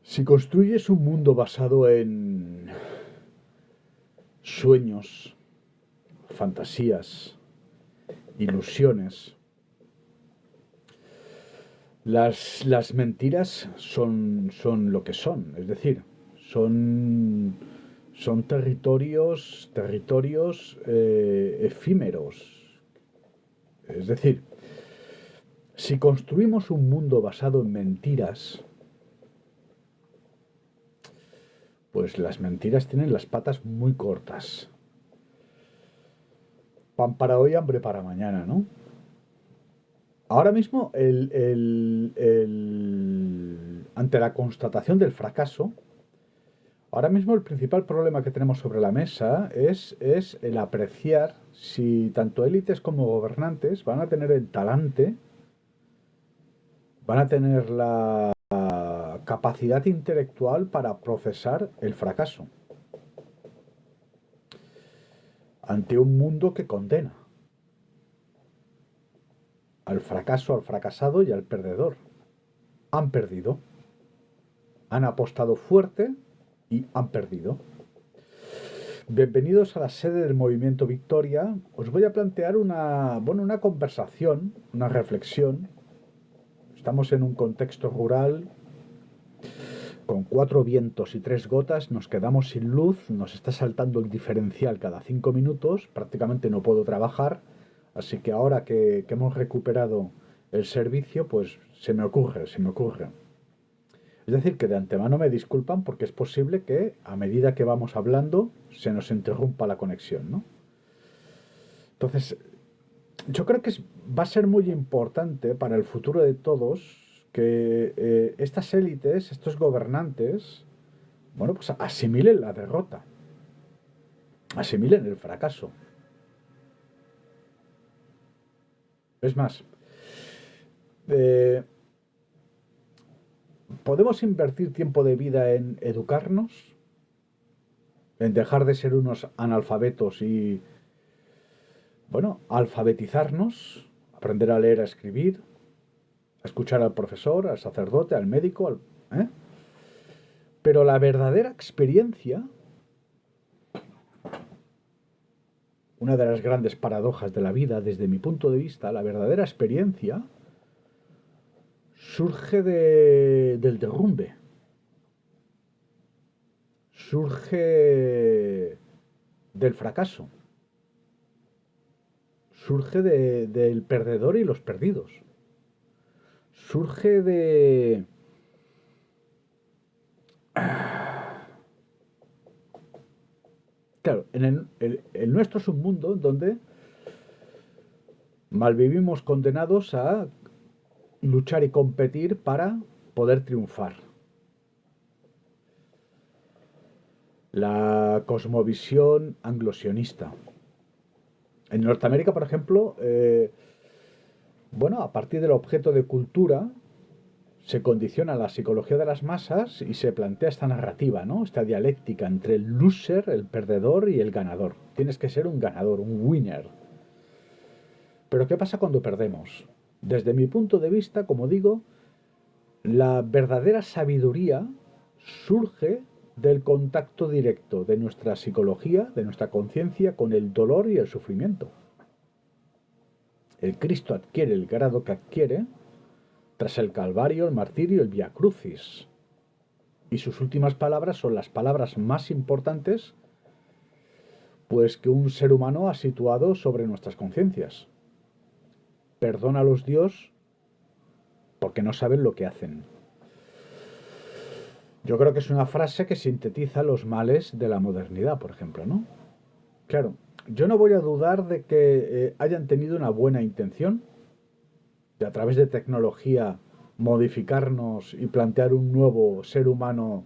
Si construyes un mundo basado en sueños, fantasías, ilusiones, las mentiras son lo que son, es decir, son, son territorios efímeros. Es decir, si construimos un mundo basado en mentiras, pues las mentiras tienen las patas muy cortas. Pan para hoy, hambre para mañana, ¿no? Ahora mismo, ante la constatación del fracaso, ahora mismo el principal problema que tenemos sobre la mesa es el apreciar si tanto élites como gobernantes van a tener el talante, van a tener la capacidad intelectual para procesar el fracaso ante un mundo que condena al fracaso, al fracasado y al perdedor. Han perdido, han apostado fuerte y han perdido. Bienvenidos a la sede del Movimiento Victoria. Os voy a plantear una conversación, una reflexión. Estamos en un contexto rural, con 4 vientos y 3 gotas, nos quedamos sin luz, nos está saltando el diferencial cada 5 minutos, prácticamente no puedo trabajar, así que ahora que hemos recuperado el servicio, pues se me ocurre. Es decir, que de antemano me disculpan porque es posible que a medida que vamos hablando se nos interrumpa la conexión, ¿no? Entonces, yo creo que va a ser muy importante para el futuro de todos que estas élites, estos gobernantes, bueno, pues asimilen la derrota, asimilen el fracaso. Es más, eh, ¿podemos invertir tiempo de vida en educarnos? En dejar de ser unos analfabetos y, bueno, alfabetizarnos, aprender a leer, a escribir, a escuchar al profesor, al sacerdote, al médico, ¿eh? Pero la verdadera experiencia, una de las grandes paradojas de la vida, desde mi punto de vista, la verdadera experiencia surge del derrumbe, surge del fracaso, surge del perdedor y los perdidos, surge de... Claro, el nuestro es un mundo donde malvivimos condenados a luchar y competir para poder triunfar. La cosmovisión anglosionista. En Norteamérica, por ejemplo, bueno, a partir del objeto de cultura se condiciona la psicología de las masas y se plantea esta narrativa, ¿no? Esta dialéctica entre el loser, el perdedor y el ganador. Tienes que ser un ganador, un winner. Pero ¿qué pasa cuando perdemos? Desde mi punto de vista, como digo, la verdadera sabiduría surge del contacto directo de nuestra psicología, de nuestra conciencia con el dolor y el sufrimiento. El Cristo adquiere el grado que adquiere tras el Calvario, el martirio, el Via Crucis. Y sus últimas palabras son las palabras más importantes, pues, que un ser humano ha situado sobre nuestras conciencias. Perdónalos, Dios, porque no saben lo que hacen. Yo creo que es una frase que sintetiza los males de la modernidad, por ejemplo, ¿no? Claro, yo no voy a dudar de que hayan tenido una buena intención de a través de tecnología modificarnos y plantear un nuevo ser humano,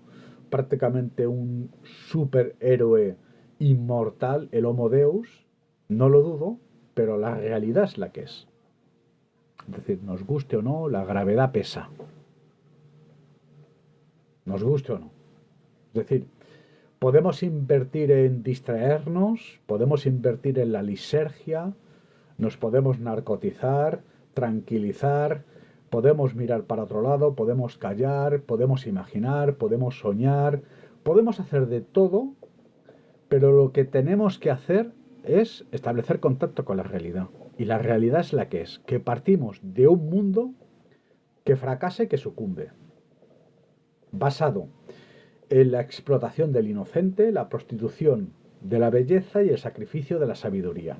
prácticamente un superhéroe inmortal, el Homo Deus, no lo dudo, pero la realidad es la que es. Es decir, nos guste o no, la gravedad pesa. Nos guste o no. Es decir, podemos invertir en distraernos, podemos invertir en la lisergia, nos podemos narcotizar, tranquilizar, podemos mirar para otro lado, podemos callar, podemos imaginar, podemos soñar, podemos hacer de todo, pero lo que tenemos que hacer es establecer contacto con la realidad. Y la realidad es la que es, que partimos de un mundo que fracasa y que sucumbe, basado en la explotación del inocente, la prostitución de la belleza y el sacrificio de la sabiduría.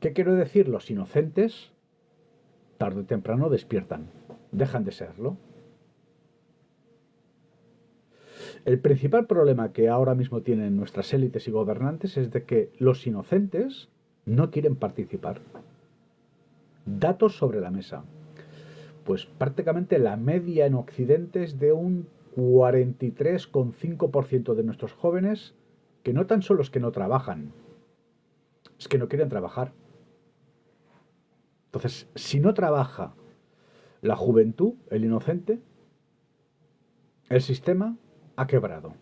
¿Qué quiero decir? Los inocentes, tarde o temprano, despiertan, dejan de serlo. El principal problema que ahora mismo tienen nuestras élites y gobernantes es de que los inocentes no quieren participar. Datos sobre la mesa. Pues prácticamente la media en Occidente es de un 43,5% de nuestros jóvenes que no tan solo es que no trabajan, es que no quieren trabajar. Entonces, si no trabaja la juventud, el inocente, el sistema ha quebrado.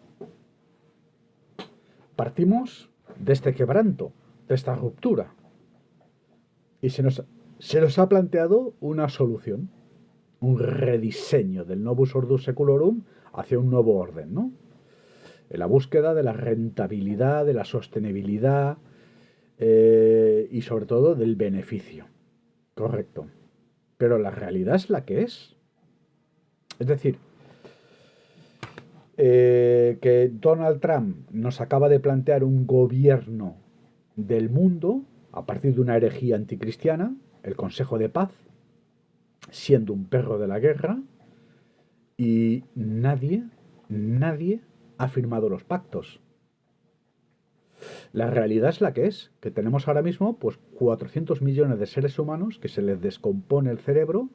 Partimos de este quebranto, de esta ruptura. Y se nos ha planteado una solución, un rediseño del Novus Ordo Seculorum hacia un nuevo orden, ¿no? En la búsqueda de la rentabilidad, de la sostenibilidad y sobre todo del beneficio. Correcto. Pero la realidad es la que es. Es decir, que Donald Trump nos acaba de plantear un gobierno del mundo a partir de una herejía anticristiana, el Consejo de Paz, siendo un perro de la guerra, y nadie ha firmado los pactos. La realidad es la que es, que tenemos ahora mismo pues 400 millones de seres humanos que se les descompone el cerebro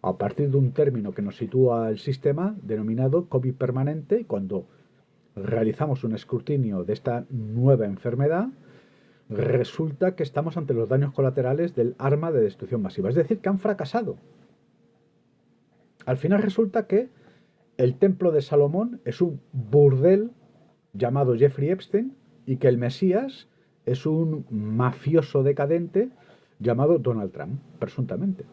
a partir de un término que nos sitúa el sistema denominado COVID permanente, y cuando realizamos un escrutinio de esta nueva enfermedad, resulta que estamos ante los daños colaterales del arma de destrucción masiva. Es decir, que han fracasado. Al final resulta que el templo de Salomón es un burdel llamado Jeffrey Epstein y que el Mesías es un mafioso decadente llamado Donald Trump, presuntamente.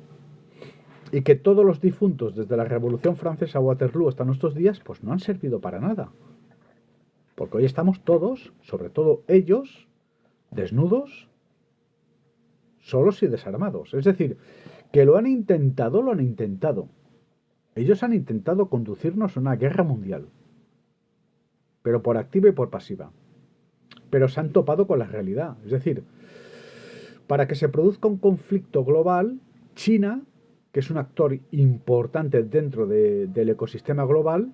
Y que todos los difuntos desde la Revolución Francesa a Waterloo hasta nuestros días pues no han servido para nada. Porque hoy estamos todos, sobre todo ellos, desnudos, solos y desarmados. Es decir, que lo han intentado, lo han intentado. Ellos han intentado conducirnos a una guerra mundial, pero por activa y por pasiva. Pero se han topado con la realidad. Es decir, para que se produzca un conflicto global, China, que es un actor importante dentro del ecosistema global,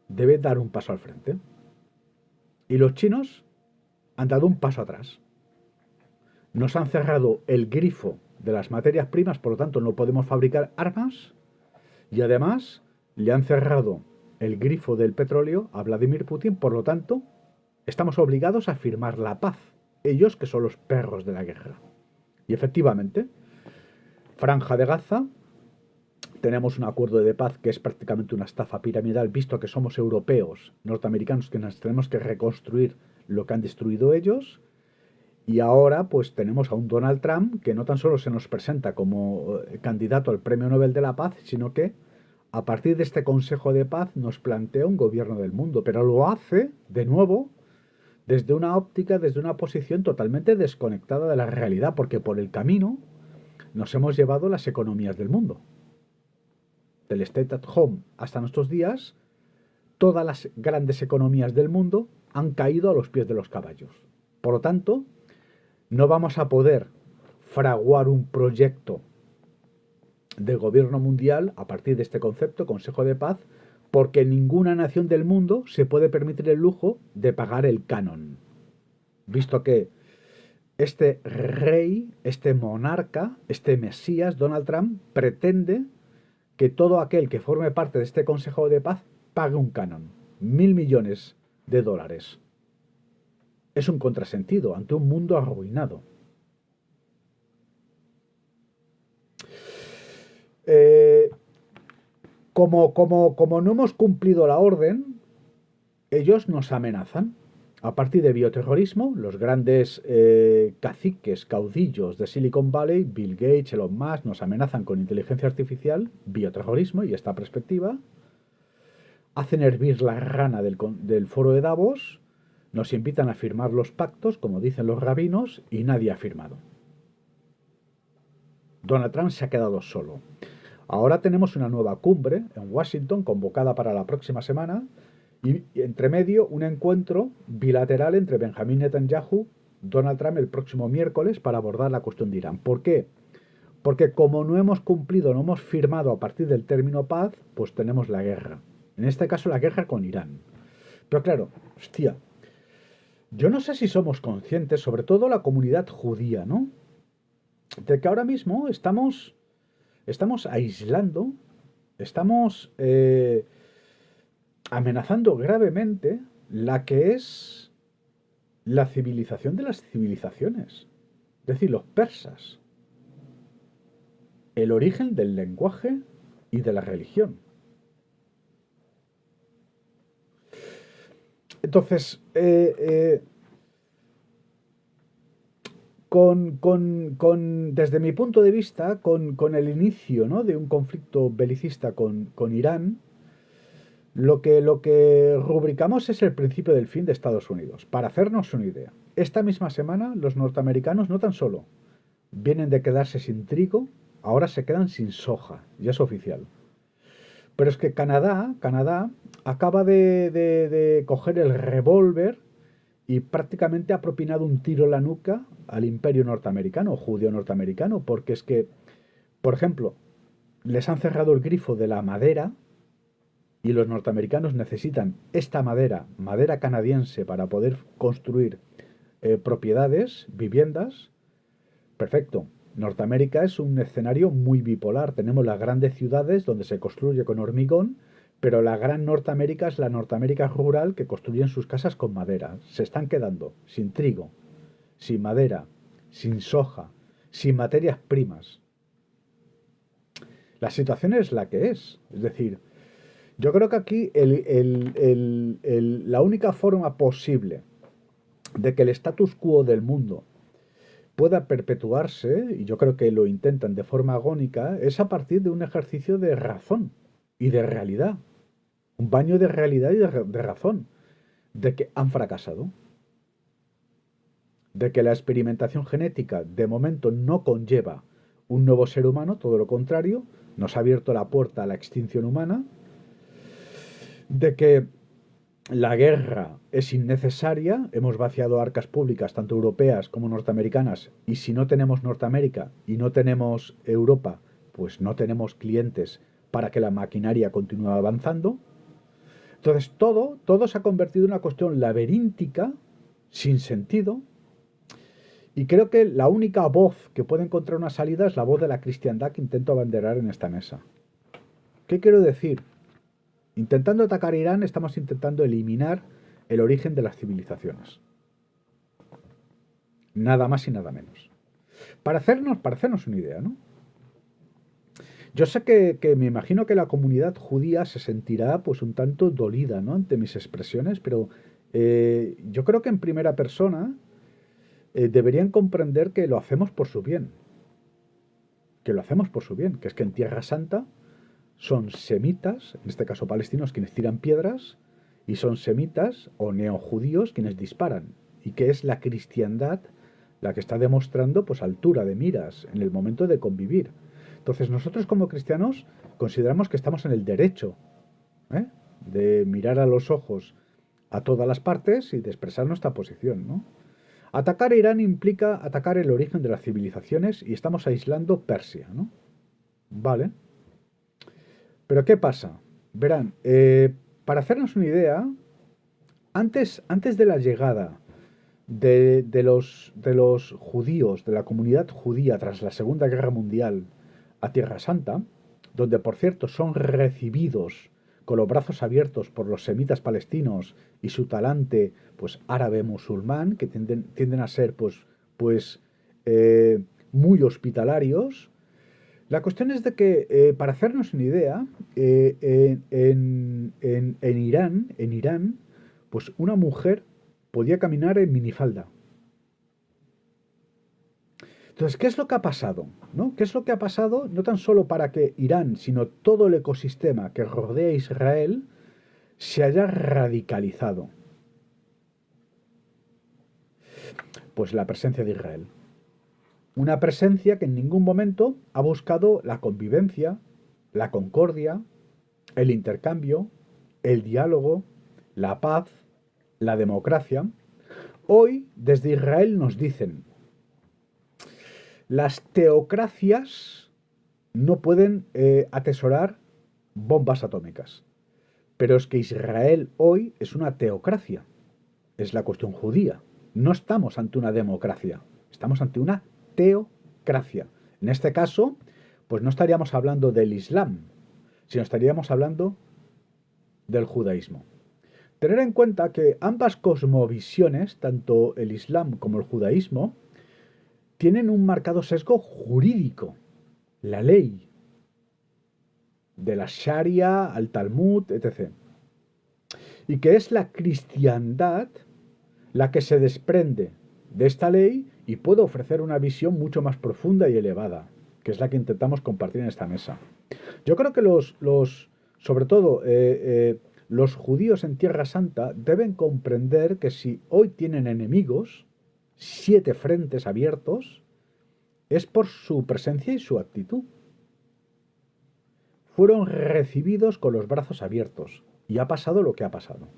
debe dar un paso al frente. Y los chinos han dado un paso atrás. Nos han cerrado el grifo de las materias primas, por lo tanto no podemos fabricar armas, y además le han cerrado el grifo del petróleo a Vladimir Putin, por lo tanto estamos obligados a firmar la paz, ellos que son los perros de la guerra. Y efectivamente, Franja de Gaza, tenemos un acuerdo de paz que es prácticamente una estafa piramidal, visto que somos europeos, norteamericanos, que nos tenemos que reconstruir lo que han destruido ellos. Y ahora pues tenemos a un Donald Trump que no tan solo se nos presenta como candidato al Premio Nobel de la Paz, sino que a partir de este Consejo de Paz nos plantea un gobierno del mundo, pero lo hace de nuevo desde una óptica, desde una posición totalmente desconectada de la realidad, porque por el camino nos hemos llevado las economías del mundo. Del State at Home hasta nuestros días, todas las grandes economías del mundo han caído a los pies de los caballos. Por lo tanto, no vamos a poder fraguar un proyecto de gobierno mundial a partir de este concepto, Consejo de Paz, porque ninguna nación del mundo se puede permitir el lujo de pagar el canon. visto que este rey, este monarca, este Mesías, Donald Trump, pretende que todo aquel que forme parte de este Consejo de Paz pague un canon, 1.000 millones de dólares. Es un contrasentido ante un mundo arruinado. Eh, como no hemos cumplido la orden, ellos nos amenazan. A partir de bioterrorismo, los grandes caciques, caudillos de Silicon Valley, Bill Gates, Elon Musk, nos amenazan con inteligencia artificial, bioterrorismo y esta perspectiva. Hacen hervir la rana del foro de Davos, nos invitan a firmar los pactos, como dicen los rabinos, y nadie ha firmado. Donald Trump se ha quedado solo. Ahora tenemos una nueva cumbre en Washington, convocada para la próxima semana, y entre medio un encuentro bilateral entre Benjamín Netanyahu y Donald Trump el próximo miércoles para abordar la cuestión de Irán. ¿Por qué? Porque como no hemos cumplido, no hemos firmado a partir del término paz, pues tenemos la guerra. En este caso la guerra con Irán. Pero claro, hostia, yo no sé si somos conscientes, sobre todo la comunidad judía, ¿no? De que ahora mismo estamos aislando, estamos amenazando gravemente la que es la civilización de las civilizaciones, es decir, los persas, el origen del lenguaje y de la religión. Entonces, desde mi punto de vista, con el inicio, ¿no?, de un conflicto belicista con Irán, lo que rubricamos es el principio del fin de Estados Unidos. Para hacernos una idea, esta misma semana los norteamericanos no tan solo vienen de quedarse sin trigo, ahora se quedan sin soja, ya es oficial. Pero es que Canadá acaba de coger el revólver y prácticamente ha propinado un tiro en la nuca al imperio norteamericano, judío norteamericano, porque es que, por ejemplo, les han cerrado el grifo de la madera y los norteamericanos necesitan esta madera canadiense, para poder construir propiedades, viviendas. Perfecto. Norteamérica es un escenario muy bipolar. Tenemos las grandes ciudades donde se construye con hormigón, pero la gran Norteamérica es la Norteamérica rural, que construyen sus casas con madera. Se están quedando sin trigo, sin madera, sin soja, sin materias primas. La situación es la que es. Es decir, yo creo que aquí la única forma posible de que el status quo del mundo pueda perpetuarse, y yo creo que lo intentan de forma agónica, es a partir de un ejercicio de razón y de realidad. Un baño de realidad y de razón. De que han fracasado. De que la experimentación genética de momento no conlleva un nuevo ser humano, todo lo contrario, nos ha abierto la puerta a la extinción humana. De que la guerra es innecesaria, hemos vaciado arcas públicas, tanto europeas como norteamericanas, y si no tenemos Norteamérica y no tenemos Europa, pues no tenemos clientes para que la maquinaria continúe avanzando. Entonces todo se ha convertido en una cuestión laberíntica, sin sentido, y creo que la única voz que puede encontrar una salida es la voz de la cristiandad que intento abanderar en esta mesa. ¿Qué quiero decir? Intentando atacar a Irán, estamos intentando eliminar el origen de las civilizaciones. Nada más y nada menos. Para hacernos una idea, ¿no? Yo sé que me imagino que la comunidad judía se sentirá pues un tanto dolida, ¿no?, ante mis expresiones, pero yo creo que en primera persona deberían comprender que lo hacemos por su bien. Que lo hacemos por su bien, que es que en Tierra Santa son semitas, en este caso palestinos, quienes tiran piedras, y son semitas o neojudíos quienes disparan, y que es la cristiandad la que está demostrando pues altura de miras en el momento de convivir. Entonces nosotros como cristianos consideramos que estamos en el derecho de mirar a los ojos a todas las partes y de expresar nuestra posición, ¿no? Atacar a Irán implica atacar el origen de las civilizaciones y estamos aislando Persia, ¿no? Vale. Pero ¿qué pasa? Verán, para hacernos una idea, antes de la llegada de los judíos, de la comunidad judía tras la Segunda Guerra Mundial a Tierra Santa, donde por cierto son recibidos con los brazos abiertos por los semitas palestinos y su talante pues árabe musulmán, que tienden a ser muy hospitalarios. La cuestión es de que, para hacernos una idea, en Irán, pues una mujer podía caminar en minifalda. Entonces, ¿qué es lo que ha pasado? ¿No? ¿Qué es lo que ha pasado? No tan solo para que Irán, sino todo el ecosistema que rodea a Israel se haya radicalizado. Pues la presencia de Israel. Una presencia que en ningún momento ha buscado la convivencia, la concordia, el intercambio, el diálogo, la paz, la democracia. Hoy, desde Israel nos dicen, las teocracias no pueden atesorar bombas atómicas. Pero es que Israel hoy es una teocracia. Es la cuestión judía. No estamos ante una democracia, estamos ante una teocracia. En este caso, pues no estaríamos hablando del Islam, sino estaríamos hablando del judaísmo. Tener en cuenta que ambas cosmovisiones, tanto el Islam como el judaísmo, tienen un marcado sesgo jurídico. La ley, de la Sharia al Talmud, etc. Y que es la cristiandad la que se desprende de esta ley y puede ofrecer una visión mucho más profunda y elevada, que es la que intentamos compartir en esta mesa. Yo creo que sobre todo, los judíos en Tierra Santa deben comprender que si hoy tienen enemigos, 7 frentes abiertos, es por su presencia y su actitud. Fueron recibidos con los brazos abiertos y ha pasado lo que ha pasado.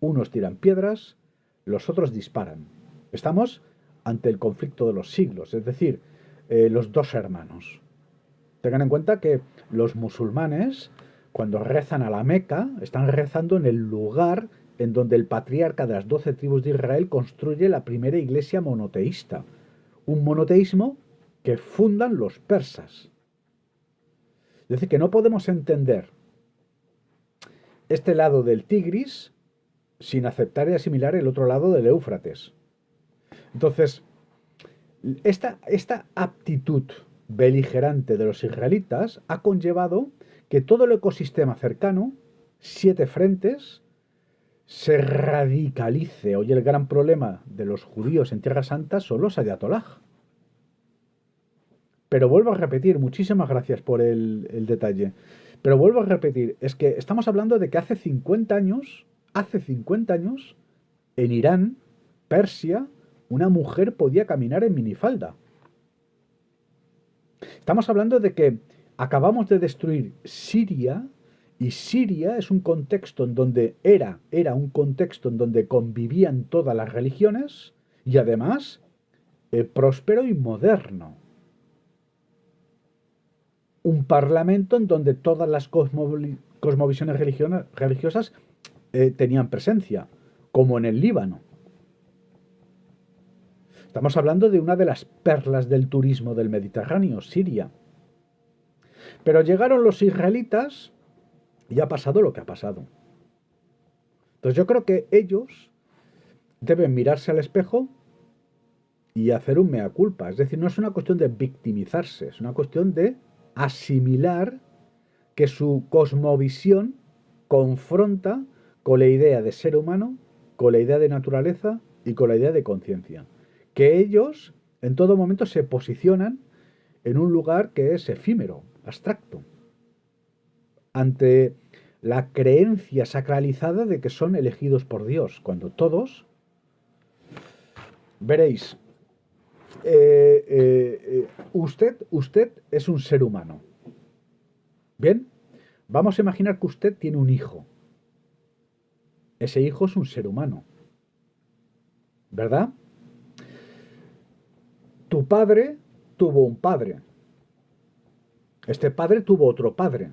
Unos tiran piedras, los otros disparan. Estamos ante el conflicto de los siglos, es decir, los dos hermanos. Tengan en cuenta que los musulmanes, cuando rezan a la Meca, están rezando en el lugar en donde el patriarca de las 12 tribus de Israel construye la primera iglesia monoteísta. Un monoteísmo que fundan los persas. Es decir, que no podemos entender este lado del Tigris sin aceptar y asimilar el otro lado del Éufrates. Entonces, esta aptitud beligerante de los israelitas ha conllevado que todo el ecosistema cercano, 7 frentes, se radicalice. Hoy el gran problema de los judíos en Tierra Santa son los ayatolaj. Pero vuelvo a repetir, muchísimas gracias por el detalle, pero vuelvo a repetir, es que estamos hablando de que hace 50 años, en Irán, Persia, una mujer podía caminar en minifalda. Estamos hablando de que acabamos de destruir Siria, y Siria es un contexto en donde era un contexto en donde convivían todas las religiones y además próspero y moderno. Un parlamento en donde todas las cosmovisiones religiosas tenían presencia, como en el Líbano. Estamos hablando de una de las perlas del turismo del Mediterráneo, Siria. Pero llegaron los israelitas y ha pasado lo que ha pasado. Entonces yo creo que ellos deben mirarse al espejo y hacer un mea culpa. Es decir, no es una cuestión de victimizarse, es una cuestión de asimilar que su cosmovisión confronta con la idea de ser humano, con la idea de naturaleza y con la idea de conciencia. Que ellos en todo momento se posicionan en un lugar que es efímero, abstracto, ante la creencia sacralizada de que son elegidos por Dios, cuando todos, veréis, usted es un ser humano. Bien, vamos a imaginar que usted tiene un hijo. Ese hijo es un ser humano, ¿verdad? Tu padre tuvo un padre. Este padre tuvo otro padre.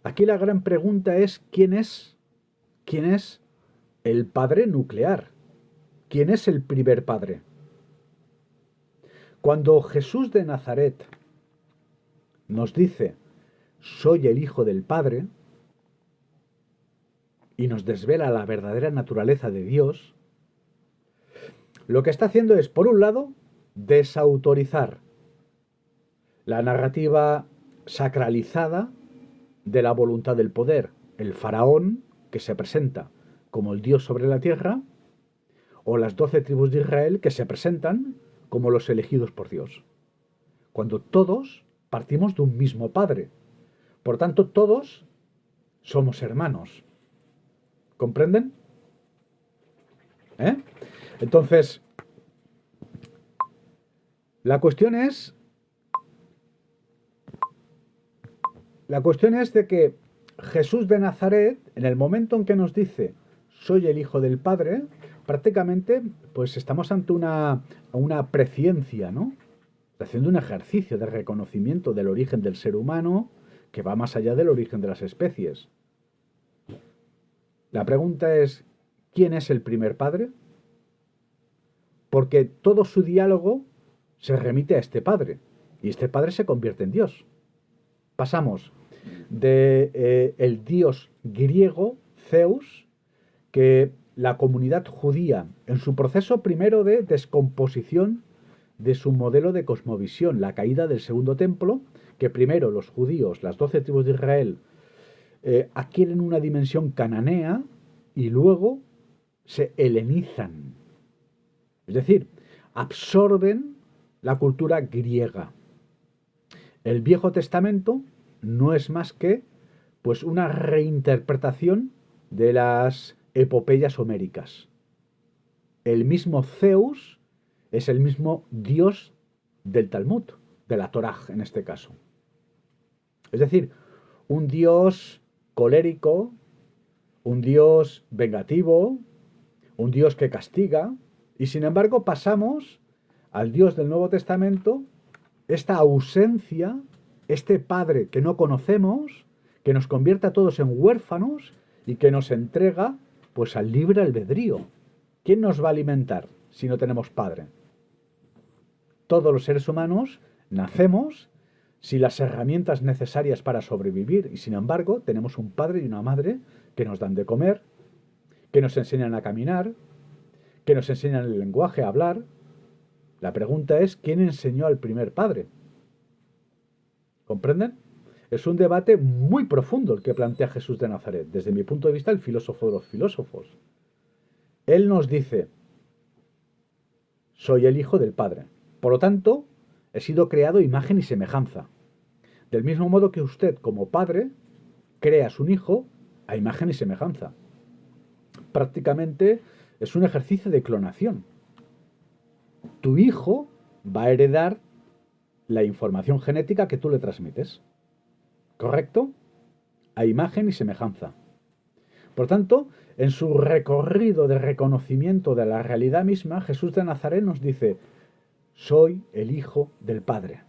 Aquí la gran pregunta es ¿quién es el padre nuclear? ¿quién es el primer padre? Cuando Jesús de Nazaret nos dice, soy el Hijo del Padre, y nos desvela la verdadera naturaleza de Dios, lo que está haciendo es, por un lado, desautorizar la narrativa sacralizada de la voluntad del poder, el faraón que se presenta como el Dios sobre la tierra, o las 12 tribus de Israel que se presentan como los elegidos por Dios. Cuando todos partimos de un mismo Padre. Por tanto, todos somos hermanos. ¿Comprenden? Entonces, la cuestión es de que Jesús de Nazaret, en el momento en que nos dice, soy el Hijo del Padre, prácticamente, pues estamos ante una presciencia, ¿no? Haciendo un ejercicio de reconocimiento del origen del ser humano que va más allá del origen de las especies. La pregunta es, ¿quién es el primer padre? Porque todo su diálogo se remite a este padre, y este padre se convierte en Dios. Pasamos de el dios griego, Zeus, que la comunidad judía, en su proceso primero de descomposición de su modelo de cosmovisión, la caída del segundo templo, que primero los judíos, las 12 tribus de Israel, adquieren una dimensión cananea y luego se helenizan. Es decir, absorben la cultura griega. El Viejo Testamento no es más que pues una reinterpretación de las epopeyas homéricas. El mismo Zeus es el mismo dios del Talmud, de la Torá en este caso. Es decir, un dios colérico, un dios vengativo, un dios que castiga, y sin embargo pasamos al Dios del Nuevo Testamento, esta ausencia, este Padre que no conocemos, que nos convierte a todos en huérfanos y que nos entrega pues al libre albedrío. ¿Quién nos va a alimentar si no tenemos Padre? Todos los seres humanos nacemos sin las herramientas necesarias para sobrevivir y sin embargo tenemos un padre y una madre que nos dan de comer, que nos enseñan a caminar, que nos enseñan el lenguaje, a hablar. La pregunta es, ¿quién enseñó al primer padre? ¿Comprenden? Es un debate muy profundo el que plantea Jesús de Nazaret, desde mi punto de vista el filósofo de los filósofos. Él nos dice, soy el Hijo del Padre. Por lo tanto, he sido creado imagen y semejanza. Del mismo modo que usted, como padre, crea a su hijo a imagen y semejanza. Prácticamente es un ejercicio de clonación. Tu hijo va a heredar la información genética que tú le transmites. ¿Correcto? A imagen y semejanza. Por tanto, en su recorrido de reconocimiento de la realidad misma, Jesús de Nazaret nos dice, soy el Hijo del Padre.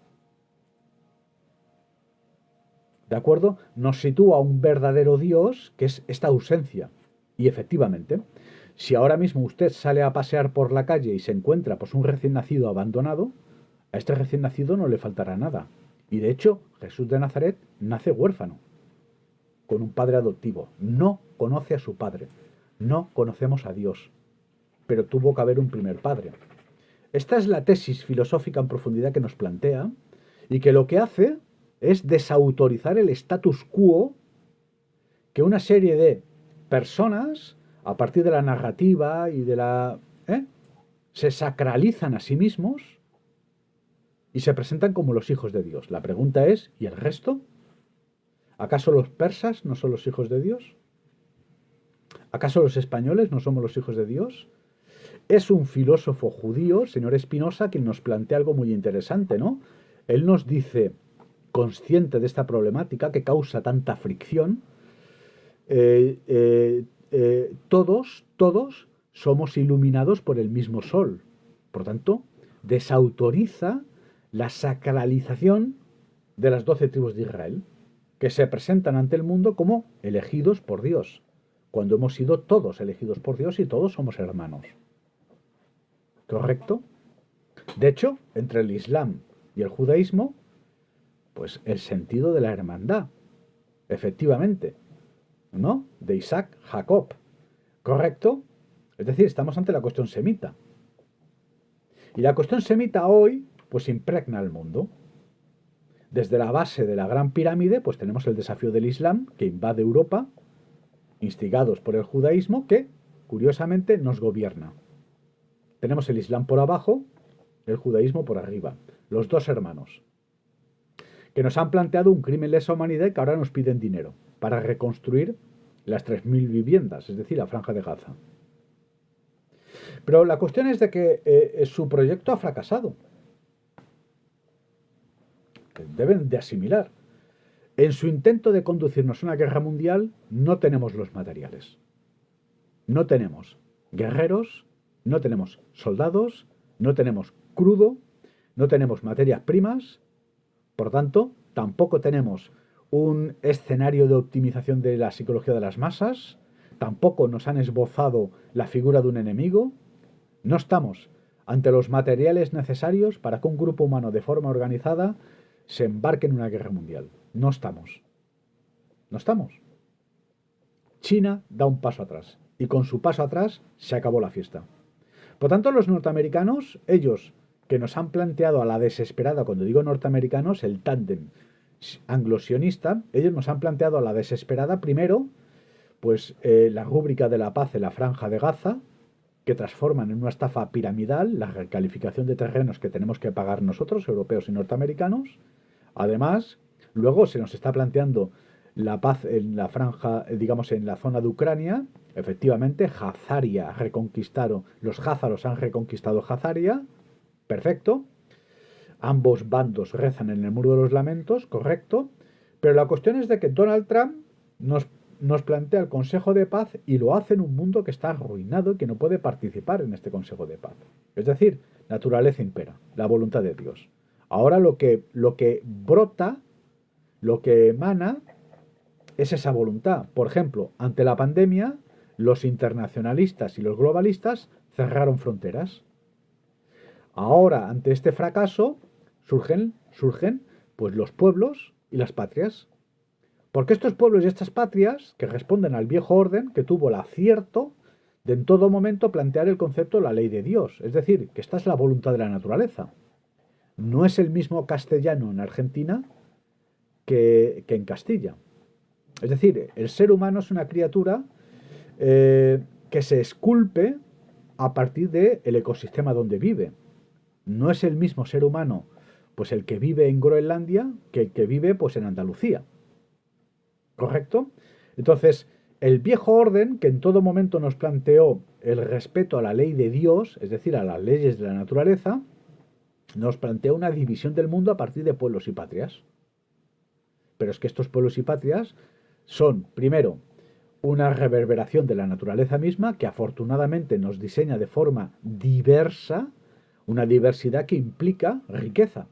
¿De acuerdo? Nos sitúa a un verdadero Dios, que es esta ausencia. Y efectivamente, si ahora mismo usted sale a pasear por la calle y se encuentra pues un recién nacido abandonado, a este recién nacido no le faltará nada. Y de hecho, Jesús de Nazaret nace huérfano, con un padre adoptivo. No conoce a su padre. No conocemos a Dios. Pero tuvo que haber un primer padre. Esta es la tesis filosófica en profundidad que nos plantea y que lo que hace es desautorizar el status quo que una serie de personas, a partir de la narrativa y de la... se sacralizan a sí mismos y se presentan como los hijos de Dios. La pregunta es, ¿y el resto? ¿Acaso los persas no son los hijos de Dios? ¿Acaso los españoles no somos los hijos de Dios? Es un filósofo judío, señor Spinoza, quien nos plantea algo muy interesante, ¿no? Él nos dice, consciente de esta problemática que causa tanta fricción, todos somos iluminados por el mismo sol. Por tanto, desautoriza la sacralización de las 12 tribus de Israel, que se presentan ante el mundo como elegidos por Dios, cuando hemos sido todos elegidos por Dios y todos somos hermanos. ¿correcto? De hecho, entre el Islam y el judaísmo, pues el sentido de la hermandad, efectivamente, ¿no? De Isaac, Jacob, ¿correcto? Es decir, estamos ante la cuestión semita. Y la cuestión semita hoy, pues impregna el mundo. Desde la base de la Gran Pirámide, pues tenemos el desafío del Islam, que invade Europa, instigados por el judaísmo, que, curiosamente, nos gobierna. Tenemos el Islam por abajo, el judaísmo por arriba. Los dos hermanos, que nos han planteado un crimen lesa humanidad y que ahora nos piden dinero para reconstruir las 3.000 viviendas, es decir, la Franja de Gaza. Pero la cuestión es de que su proyecto ha fracasado. Deben de asimilar. En su intento de conducirnos a una guerra mundial, no tenemos los materiales. No tenemos guerreros, no tenemos soldados, no tenemos crudo, no tenemos materias primas. Por tanto, tampoco tenemos un escenario de optimización de la psicología de las masas, tampoco nos han esbozado la figura de un enemigo. No estamos ante los materiales necesarios para que un grupo humano de forma organizada se embarque en una guerra mundial. No estamos. No estamos. China da un paso atrás y con su paso atrás se acabó la fiesta. Por tanto, los norteamericanos, ellos que nos han planteado a la desesperada, cuando digo norteamericanos, el tándem anglo-sionista, ellos nos han planteado a la desesperada primero, pues la rúbrica de la paz en la Franja de Gaza, que transforman en una estafa piramidal la recalificación de terrenos que tenemos que pagar nosotros, europeos y norteamericanos. Además, luego se nos está planteando la paz en la franja, digamos, en la zona de Ucrania. Efectivamente, Hazaria reconquistaron, los házaros han reconquistado Hazaria. Perfecto. Ambos bandos rezan en el muro de los lamentos, correcto. Pero la cuestión es de que Donald Trump nos plantea el Consejo de Paz y lo hace en un mundo que está arruinado y que no puede participar en este Consejo de Paz. Es decir, naturaleza impera, la voluntad de Dios. Ahora lo que brota, lo que emana, es esa voluntad. Por ejemplo, ante la pandemia, los internacionalistas y los globalistas cerraron fronteras. Ahora, ante este fracaso, surgen pues los pueblos y las patrias. Porque estos pueblos y estas patrias, que responden al viejo orden, que tuvo el acierto de en todo momento plantear el concepto de la ley de Dios. Es decir, que esta es la voluntad de la naturaleza. No es el mismo castellano en Argentina que en Castilla. Es decir, el ser humano es una criatura que se esculpe a partir del ecosistema donde vive. No es el mismo ser humano pues el que vive en Groenlandia que el que vive pues en Andalucía. ¿Correcto? Entonces, el viejo orden, que en todo momento nos planteó el respeto a la ley de Dios, es decir, a las leyes de la naturaleza, nos plantea una división del mundo a partir de pueblos y patrias. Pero es que estos pueblos y patrias son, primero, una reverberación de la naturaleza misma, que afortunadamente nos diseña de forma diversa, una diversidad que implica riqueza.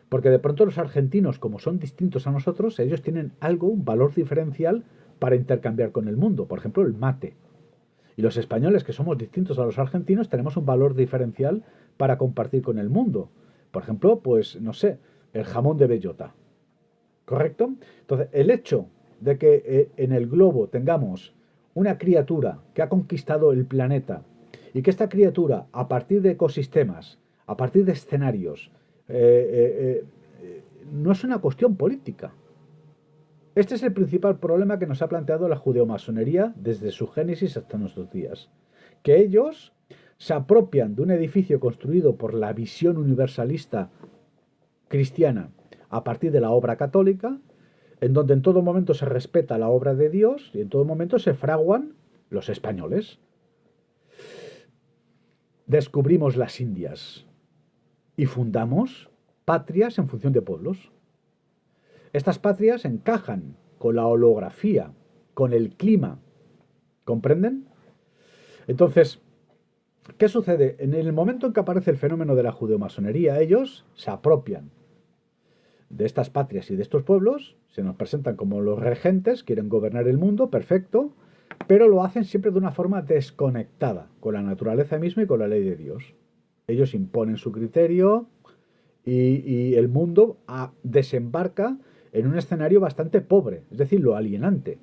Porque de pronto los argentinos, como son distintos a nosotros, ellos tienen algo, un valor diferencial para intercambiar con el mundo. Por ejemplo, el mate. Y los españoles, que somos distintos a los argentinos, tenemos un valor diferencial para compartir con el mundo. Por ejemplo, pues, no sé, el jamón de bellota. ¿Correcto? Entonces, el hecho de que en el globo tengamos una criatura que ha conquistado el planeta y que esta criatura, a partir de ecosistemas, a partir de escenarios, no es una cuestión política. Este es el principal problema que nos ha planteado la judeomasonería desde su génesis hasta nuestros días. Que ellos se apropian de un edificio construido por la visión universalista cristiana a partir de la obra católica, en donde en todo momento se respeta la obra de Dios y en todo momento se fraguan los españoles. Descubrimos las Indias y fundamos patrias en función de pueblos. Estas patrias encajan con la holografía, con el clima. ¿Comprenden? Entonces, ¿qué sucede? En el momento en que aparece el fenómeno de la judeomasonería, ellos se apropian de estas patrias y de estos pueblos, se nos presentan como los regentes, quieren gobernar el mundo, perfecto, pero lo hacen siempre de una forma desconectada con la naturaleza misma y con la ley de Dios. Ellos imponen su criterio y el mundo desembarca en un escenario bastante pobre, es decir, lo alienante,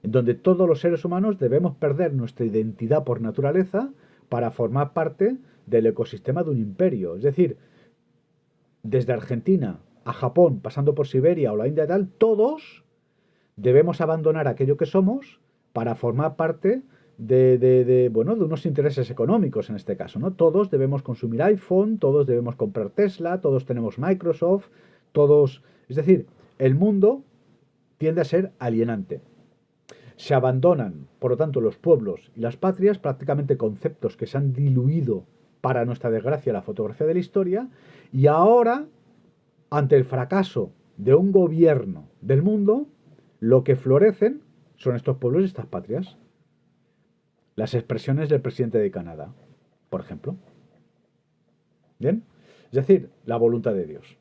en donde todos los seres humanos debemos perder nuestra identidad por naturaleza para formar parte del ecosistema de un imperio. Es decir, desde Argentina a Japón, pasando por Siberia o la India y tal, todos debemos abandonar aquello que somos para formar parte bueno, de unos intereses económicos en este caso, ¿no? Todos debemos consumir iPhone, todos debemos comprar Tesla, todos tenemos Microsoft, todos... Es decir, el mundo tiende a ser alienante. Se abandonan, por lo tanto, los pueblos y las patrias, prácticamente conceptos que se han diluido, para nuestra desgracia, la fotografía de la historia, y ahora, ante el fracaso de un gobierno del mundo, lo que florecen son estos pueblos y estas patrias. Las expresiones del presidente de Canadá, por ejemplo. ¿Bien? Es decir, la voluntad de Dios.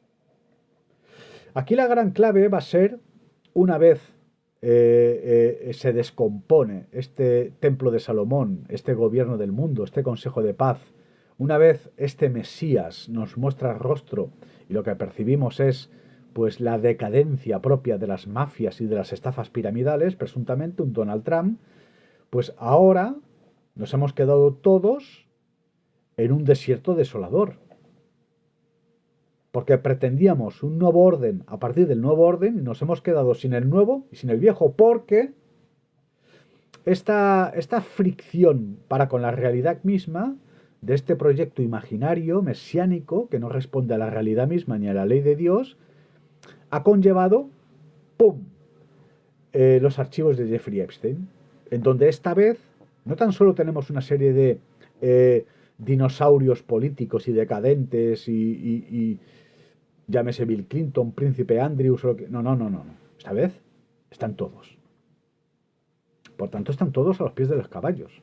Aquí la gran clave va a ser, una vez se descompone este templo de Salomón, este gobierno del mundo, este consejo de paz, una vez este Mesías nos muestra el rostro y lo que percibimos es pues la decadencia propia de las mafias y de las estafas piramidales, presuntamente un Donald Trump, pues ahora nos hemos quedado todos en un desierto desolador. Porque pretendíamos un nuevo orden a partir del nuevo orden y nos hemos quedado sin el nuevo y sin el viejo, porque esta fricción para con la realidad misma de este proyecto imaginario, mesiánico, que no responde a la realidad misma ni a la ley de Dios, ha conllevado, ¡pum!, los archivos de Jeffrey Epstein, en donde esta vez no tan solo tenemos una serie de dinosaurios políticos y decadentes y llámese Bill Clinton, Príncipe Andrews, o lo que... No. Esta vez están todos. Por tanto, están todos a los pies de los caballos.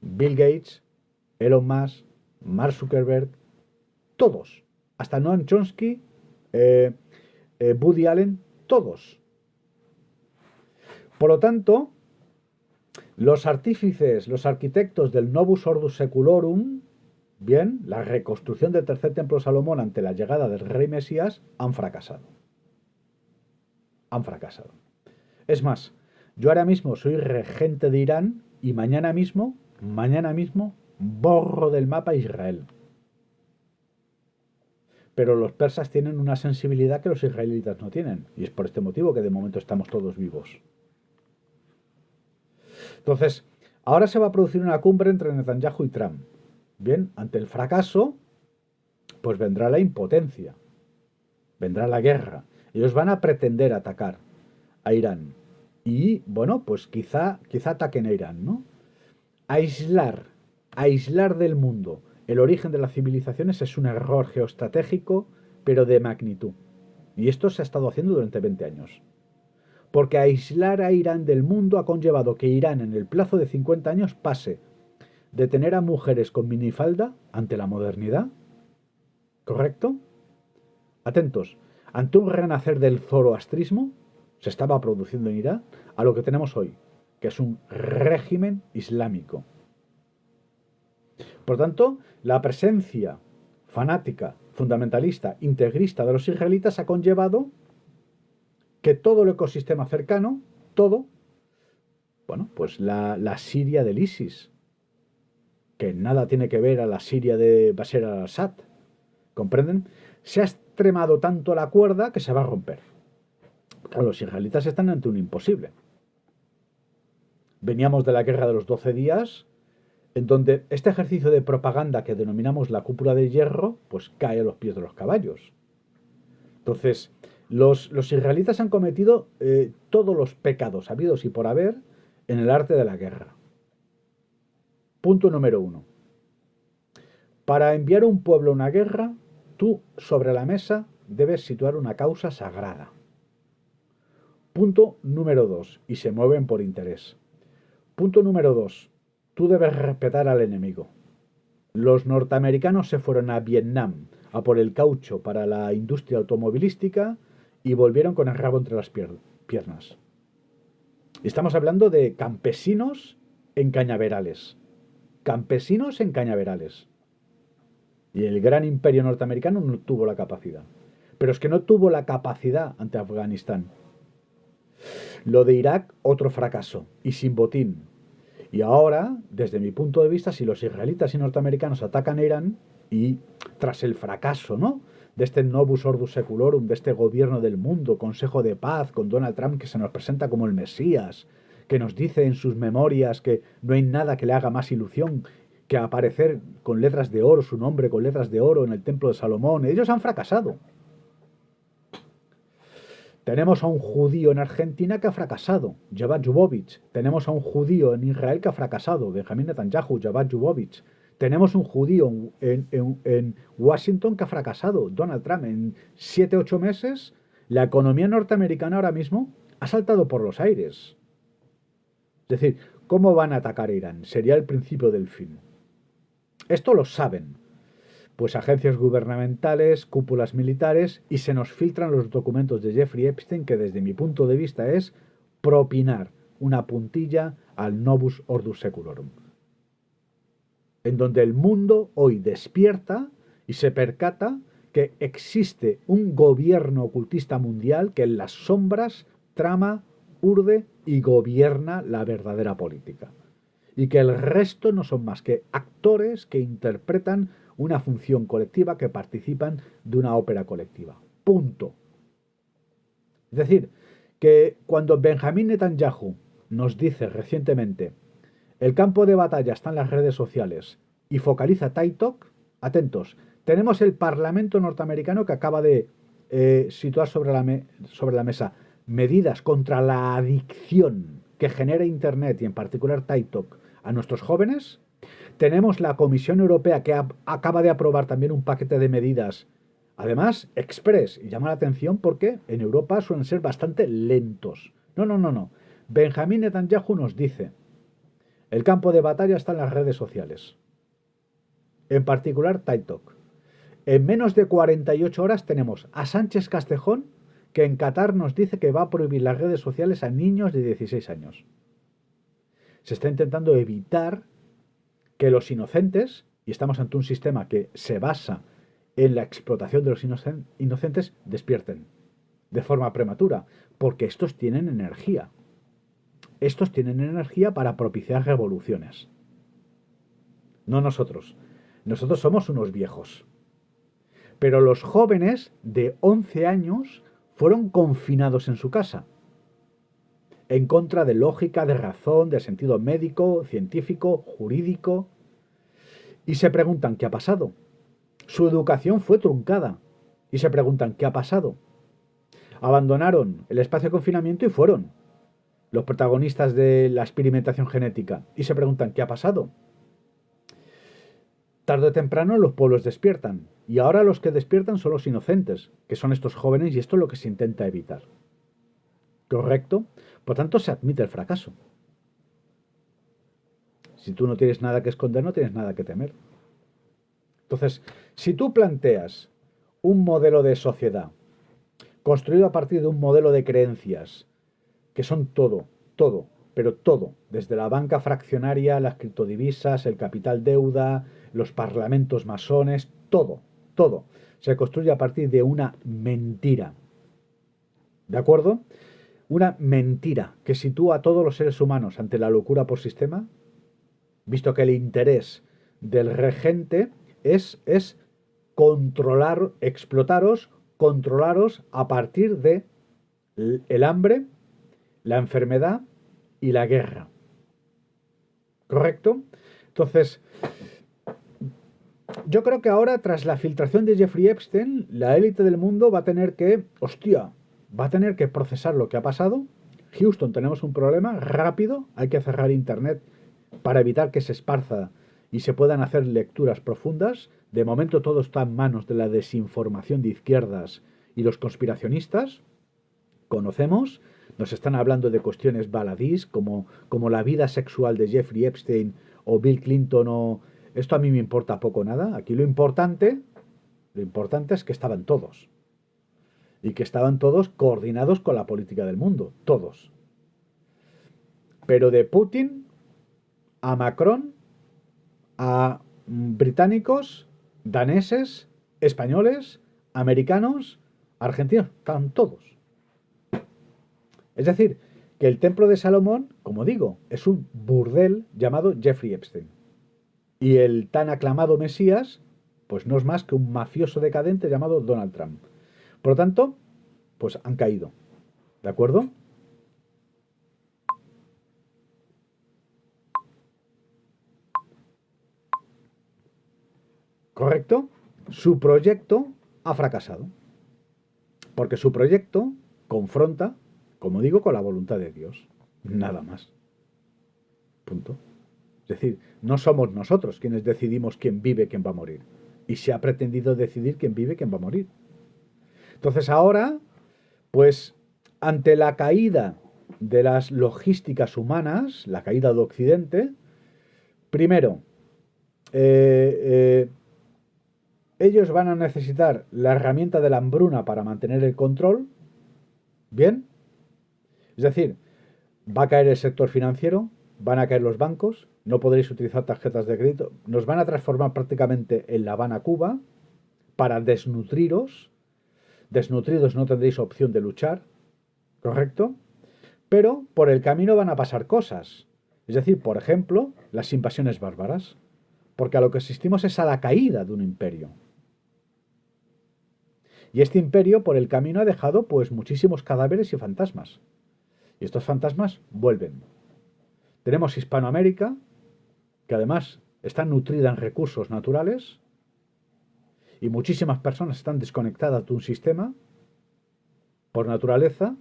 Bill Gates, Elon Musk, Mark Zuckerberg, todos. Hasta Noam Chomsky, Woody Allen, todos. Por lo tanto, los artífices, los arquitectos del Novus Ordus Seculorum, bien, la reconstrucción del tercer templo de Salomón ante la llegada del rey Mesías, han fracasado. Han fracasado. Es más, yo ahora mismo soy regente de Irán y mañana mismo, borro del mapa Israel. Pero los persas tienen una sensibilidad que los israelitas no tienen, y es por este motivo que de momento estamos todos vivos. Entonces, ahora se va a producir una cumbre entre Netanyahu y Trump. Bien, ante el fracaso, pues vendrá la impotencia, vendrá la guerra. Ellos van a pretender atacar a Irán. Y, bueno, pues quizá ataquen a Irán, ¿no? Aislar del mundo el origen de las civilizaciones es un error geoestratégico, pero de magnitud. Y esto se ha estado haciendo durante 20 años. Porque aislar a Irán del mundo ha conllevado que Irán en el plazo de 50 años pase de tener a mujeres con minifalda ante la modernidad, ¿correcto? Atentos, ante un renacer del zoroastrismo, se estaba produciendo en Irán, a lo que tenemos hoy, que es un régimen islámico. Por tanto, la presencia fanática, fundamentalista, integrista de los israelitas ha conllevado que todo el ecosistema cercano, todo, bueno, pues la Siria del ISIS, que nada tiene que ver a la Siria de Bashar al-Assad, ¿comprenden? Se ha extremado tanto la cuerda que se va a romper. Claro, los israelitas están ante un imposible. Veníamos de la guerra de los 12 días, en donde este ejercicio de propaganda que denominamos la cúpula de hierro, pues cae a los pies de los caballos. Entonces, los israelitas han cometido todos los pecados habidos y por haber en el arte de la guerra. Punto número 1. Para enviar un pueblo a una guerra, tú sobre la mesa debes situar una causa sagrada. Punto número 2. Y se mueven por interés. Punto número 2. Tú debes respetar al enemigo. Los norteamericanos se fueron a Vietnam a por el caucho para la industria automovilística y volvieron con el rabo entre las piernas. Estamos hablando de campesinos en cañaverales. Campesinos en cañaverales. Y el gran imperio norteamericano no tuvo la capacidad. Pero es que no tuvo la capacidad ante Afganistán. Lo de Irak, otro fracaso. Y sin botín. Y ahora, desde mi punto de vista, si los israelitas y norteamericanos atacan a Irán, y tras el fracaso, ¿no?, de este Novus Ordus Seculorum, de este gobierno del mundo, Consejo de Paz, con Donald Trump que se nos presenta como el Mesías, que nos dice en sus memorias que no hay nada que le haga más ilusión que aparecer con letras de oro, su nombre con letras de oro en el Templo de Salomón. Ellos han fracasado. Tenemos a un judío en Argentina que ha fracasado, Javad Jubovich. Tenemos a un judío en Israel que ha fracasado, Benjamín Netanyahu, Javad Jubovich. Tenemos un judío en Washington que ha fracasado, Donald Trump. En 7 u 8 meses, la economía norteamericana ahora mismo ha saltado por los aires. Es decir, ¿cómo van a atacar a Irán? Sería el principio del fin. Esto lo saben. Pues agencias gubernamentales, cúpulas militares, y se nos filtran los documentos de Jeffrey Epstein, que desde mi punto de vista es propinar una puntilla al Novus Ordus Seculorum, en donde el mundo hoy despierta y se percata que existe un gobierno ocultista mundial que en las sombras trama, urde y gobierna la verdadera política, y que el resto no son más que actores que interpretan una función colectiva, que participan de una ópera colectiva. Punto. Es decir, que cuando Benjamín Netanyahu nos dice recientemente el campo de batalla está en las redes sociales y focaliza TikTok, atentos, tenemos el Parlamento norteamericano que acaba de situar sobre la mesa medidas contra la adicción que genera Internet y en particular TikTok a nuestros jóvenes. Tenemos la Comisión Europea que acaba de aprobar también un paquete de medidas, además express, y llama la atención porque en Europa suelen ser bastante lentos. No. Benjamín Netanyahu nos dice, el campo de batalla está en las redes sociales, en particular TikTok. En menos de 48 horas tenemos a Sánchez Castejón, que en Qatar nos dice que va a prohibir las redes sociales a niños de 16 años. Se está intentando evitar que los inocentes, y estamos ante un sistema que se basa en la explotación de los inocentes, despierten de forma prematura, porque estos tienen energía. Estos tienen energía para propiciar revoluciones. No nosotros. Nosotros somos unos viejos. Pero los jóvenes de 11 años fueron confinados en su casa, en contra de lógica, de razón, de sentido médico, científico, jurídico, y se preguntan ¿qué ha pasado? Su educación fue truncada, y se preguntan ¿qué ha pasado? Abandonaron el espacio de confinamiento y fueron los protagonistas de la experimentación genética, y se preguntan ¿qué ha pasado? Tarde o temprano los pueblos despiertan, y ahora los que despiertan son los inocentes, que son estos jóvenes, y esto es lo que se intenta evitar. ¿Correcto? Por tanto, se admite el fracaso. Si tú no tienes nada que esconder, no tienes nada que temer. Entonces, si tú planteas un modelo de sociedad construido a partir de un modelo de creencias, que son todo, pero todo, desde la banca fraccionaria, las criptodivisas, el capital deuda, los parlamentos masones, todo, se construye a partir de una mentira. ¿De acuerdo? Una mentira que sitúa a todos los seres humanos ante la locura por sistema, visto que el interés del regente es controlar, explotaros, controlaros a partir de el hambre, la enfermedad y la guerra. ¿Correcto? Entonces, yo creo que ahora, tras la filtración de Jeffrey Epstein, la élite del mundo va a tener que, va a tener que procesar lo que ha pasado. Houston, tenemos un problema rápido, hay que cerrar Internet para evitar que se esparza y se puedan hacer lecturas profundas. De momento todo está en manos de la desinformación de izquierdas y los conspiracionistas. Conocemos, nos están hablando de cuestiones baladís, como la vida sexual de Jeffrey Epstein o Bill Clinton o... Esto a mí me importa poco nada. Aquí lo importante es que estaban todos. Y que estaban todos coordinados con la política del mundo. Todos. pero de Putin a Macron, a británicos, daneses, españoles, americanos, argentinos, están todos. Es decir, que el templo de Salomón, como digo, es un burdel llamado Jeffrey Epstein. Y el tan aclamado Mesías, pues no es más que un mafioso decadente llamado Donald Trump. Por lo tanto, pues han caído. ¿De acuerdo? ¿Correcto? Su proyecto ha fracasado. Porque su proyecto confronta, como digo, con la voluntad de Dios. Nada más. Punto. Es decir, no somos nosotros quienes decidimos quién vive, quién va a morir. Y se ha pretendido decidir quién vive, quién va a morir. Entonces ahora, pues, ante la caída de las logísticas humanas, la caída de Occidente, primero, ellos van a necesitar la herramienta de la hambruna para mantener el control. ¿Bien? Es decir, va a caer el sector financiero, van a caer los bancos, no podréis utilizar tarjetas de crédito, nos van a transformar prácticamente en La Habana, Cuba, para desnutriros. Desnutridos no tendréis opción de luchar, ¿correcto? Pero por el camino van a pasar cosas. Es decir, por ejemplo, las invasiones bárbaras. Porque a lo que asistimos es a la caída de un imperio. Y este imperio por el camino ha dejado pues muchísimos cadáveres y fantasmas. Y estos fantasmas vuelven. Tenemos Hispanoamérica, que además está nutrida en recursos naturales, y muchísimas personas están desconectadas de un sistema por naturaleza.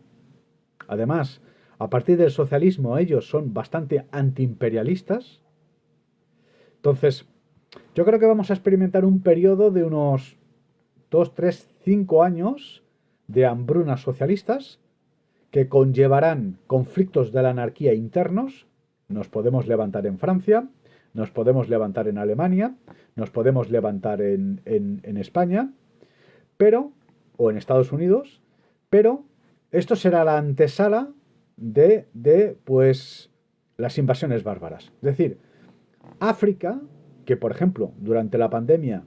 Además, a partir del socialismo ellos son bastante antiimperialistas. Entonces, yo creo que vamos a experimentar un periodo de unos 2, 3, 5 años de hambrunas socialistas que conllevarán conflictos de la anarquía internos. Nos podemos levantar en Francia, nos podemos levantar en Alemania, nos podemos levantar en España, pero, o en Estados Unidos, pero esto será la antesala de pues, las invasiones bárbaras. Es decir, África, que por ejemplo, durante la pandemia,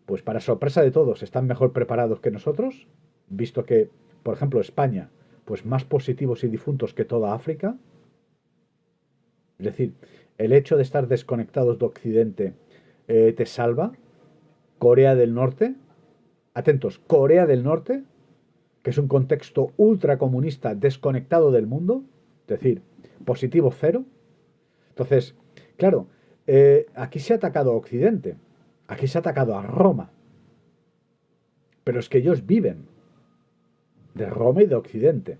pues para sorpresa de todos, están mejor preparados que nosotros, visto que, por ejemplo, España, pues más positivos y difuntos que toda África. Es decir, el hecho de estar desconectados de Occidente te salva. Corea del Norte, atentos, Corea del Norte, que es un contexto ultracomunista desconectado del mundo, es decir, positivo cero. Entonces, claro, aquí se ha atacado a Occidente, aquí se ha atacado a Roma, pero es que ellos viven de Roma y de Occidente.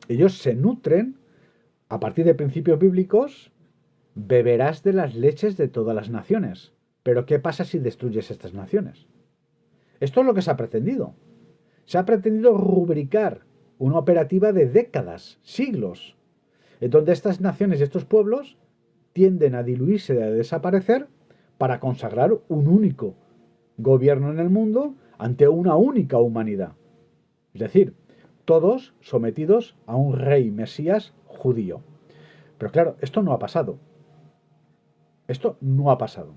Ellos se nutren, a partir de principios bíblicos, beberás de las leches de todas las naciones. Pero ¿qué pasa si destruyes estas naciones? Esto es lo que se ha pretendido. Se ha pretendido rubricar una operativa de décadas, siglos, en donde estas naciones y estos pueblos tienden a diluirse y a desaparecer para consagrar un único gobierno en el mundo ante una única humanidad. Es decir, todos sometidos a un rey mesías judío. Pero claro, esto no ha pasado. Esto no ha pasado.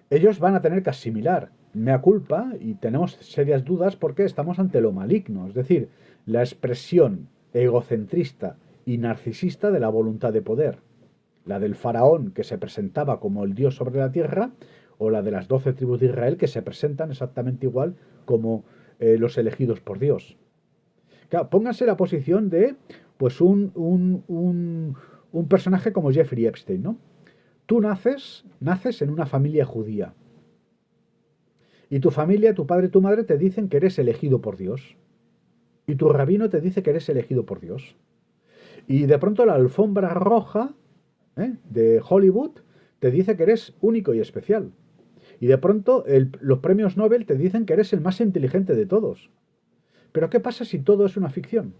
Ellos van a tener que asimilar mea culpa y tenemos serias dudas porque estamos ante lo maligno, es decir, la expresión egocentrista y narcisista de la voluntad de poder. La del faraón que se presentaba como el Dios sobre la tierra, o la de las 12 tribus de Israel que se presentan exactamente igual como los elegidos por Dios. Claro, pónganse en la posición de pues un personaje como Jeffrey Epstein, ¿no? Tú naces en una familia judía. Y tu familia, tu padre y tu madre te dicen que eres elegido por Dios. Y tu rabino te dice que eres elegido por Dios. Y de pronto la alfombra roja de Hollywood te dice que eres único y especial. Y de pronto los premios Nobel te dicen que eres el más inteligente de todos. Pero ¿qué pasa si todo es una ficción?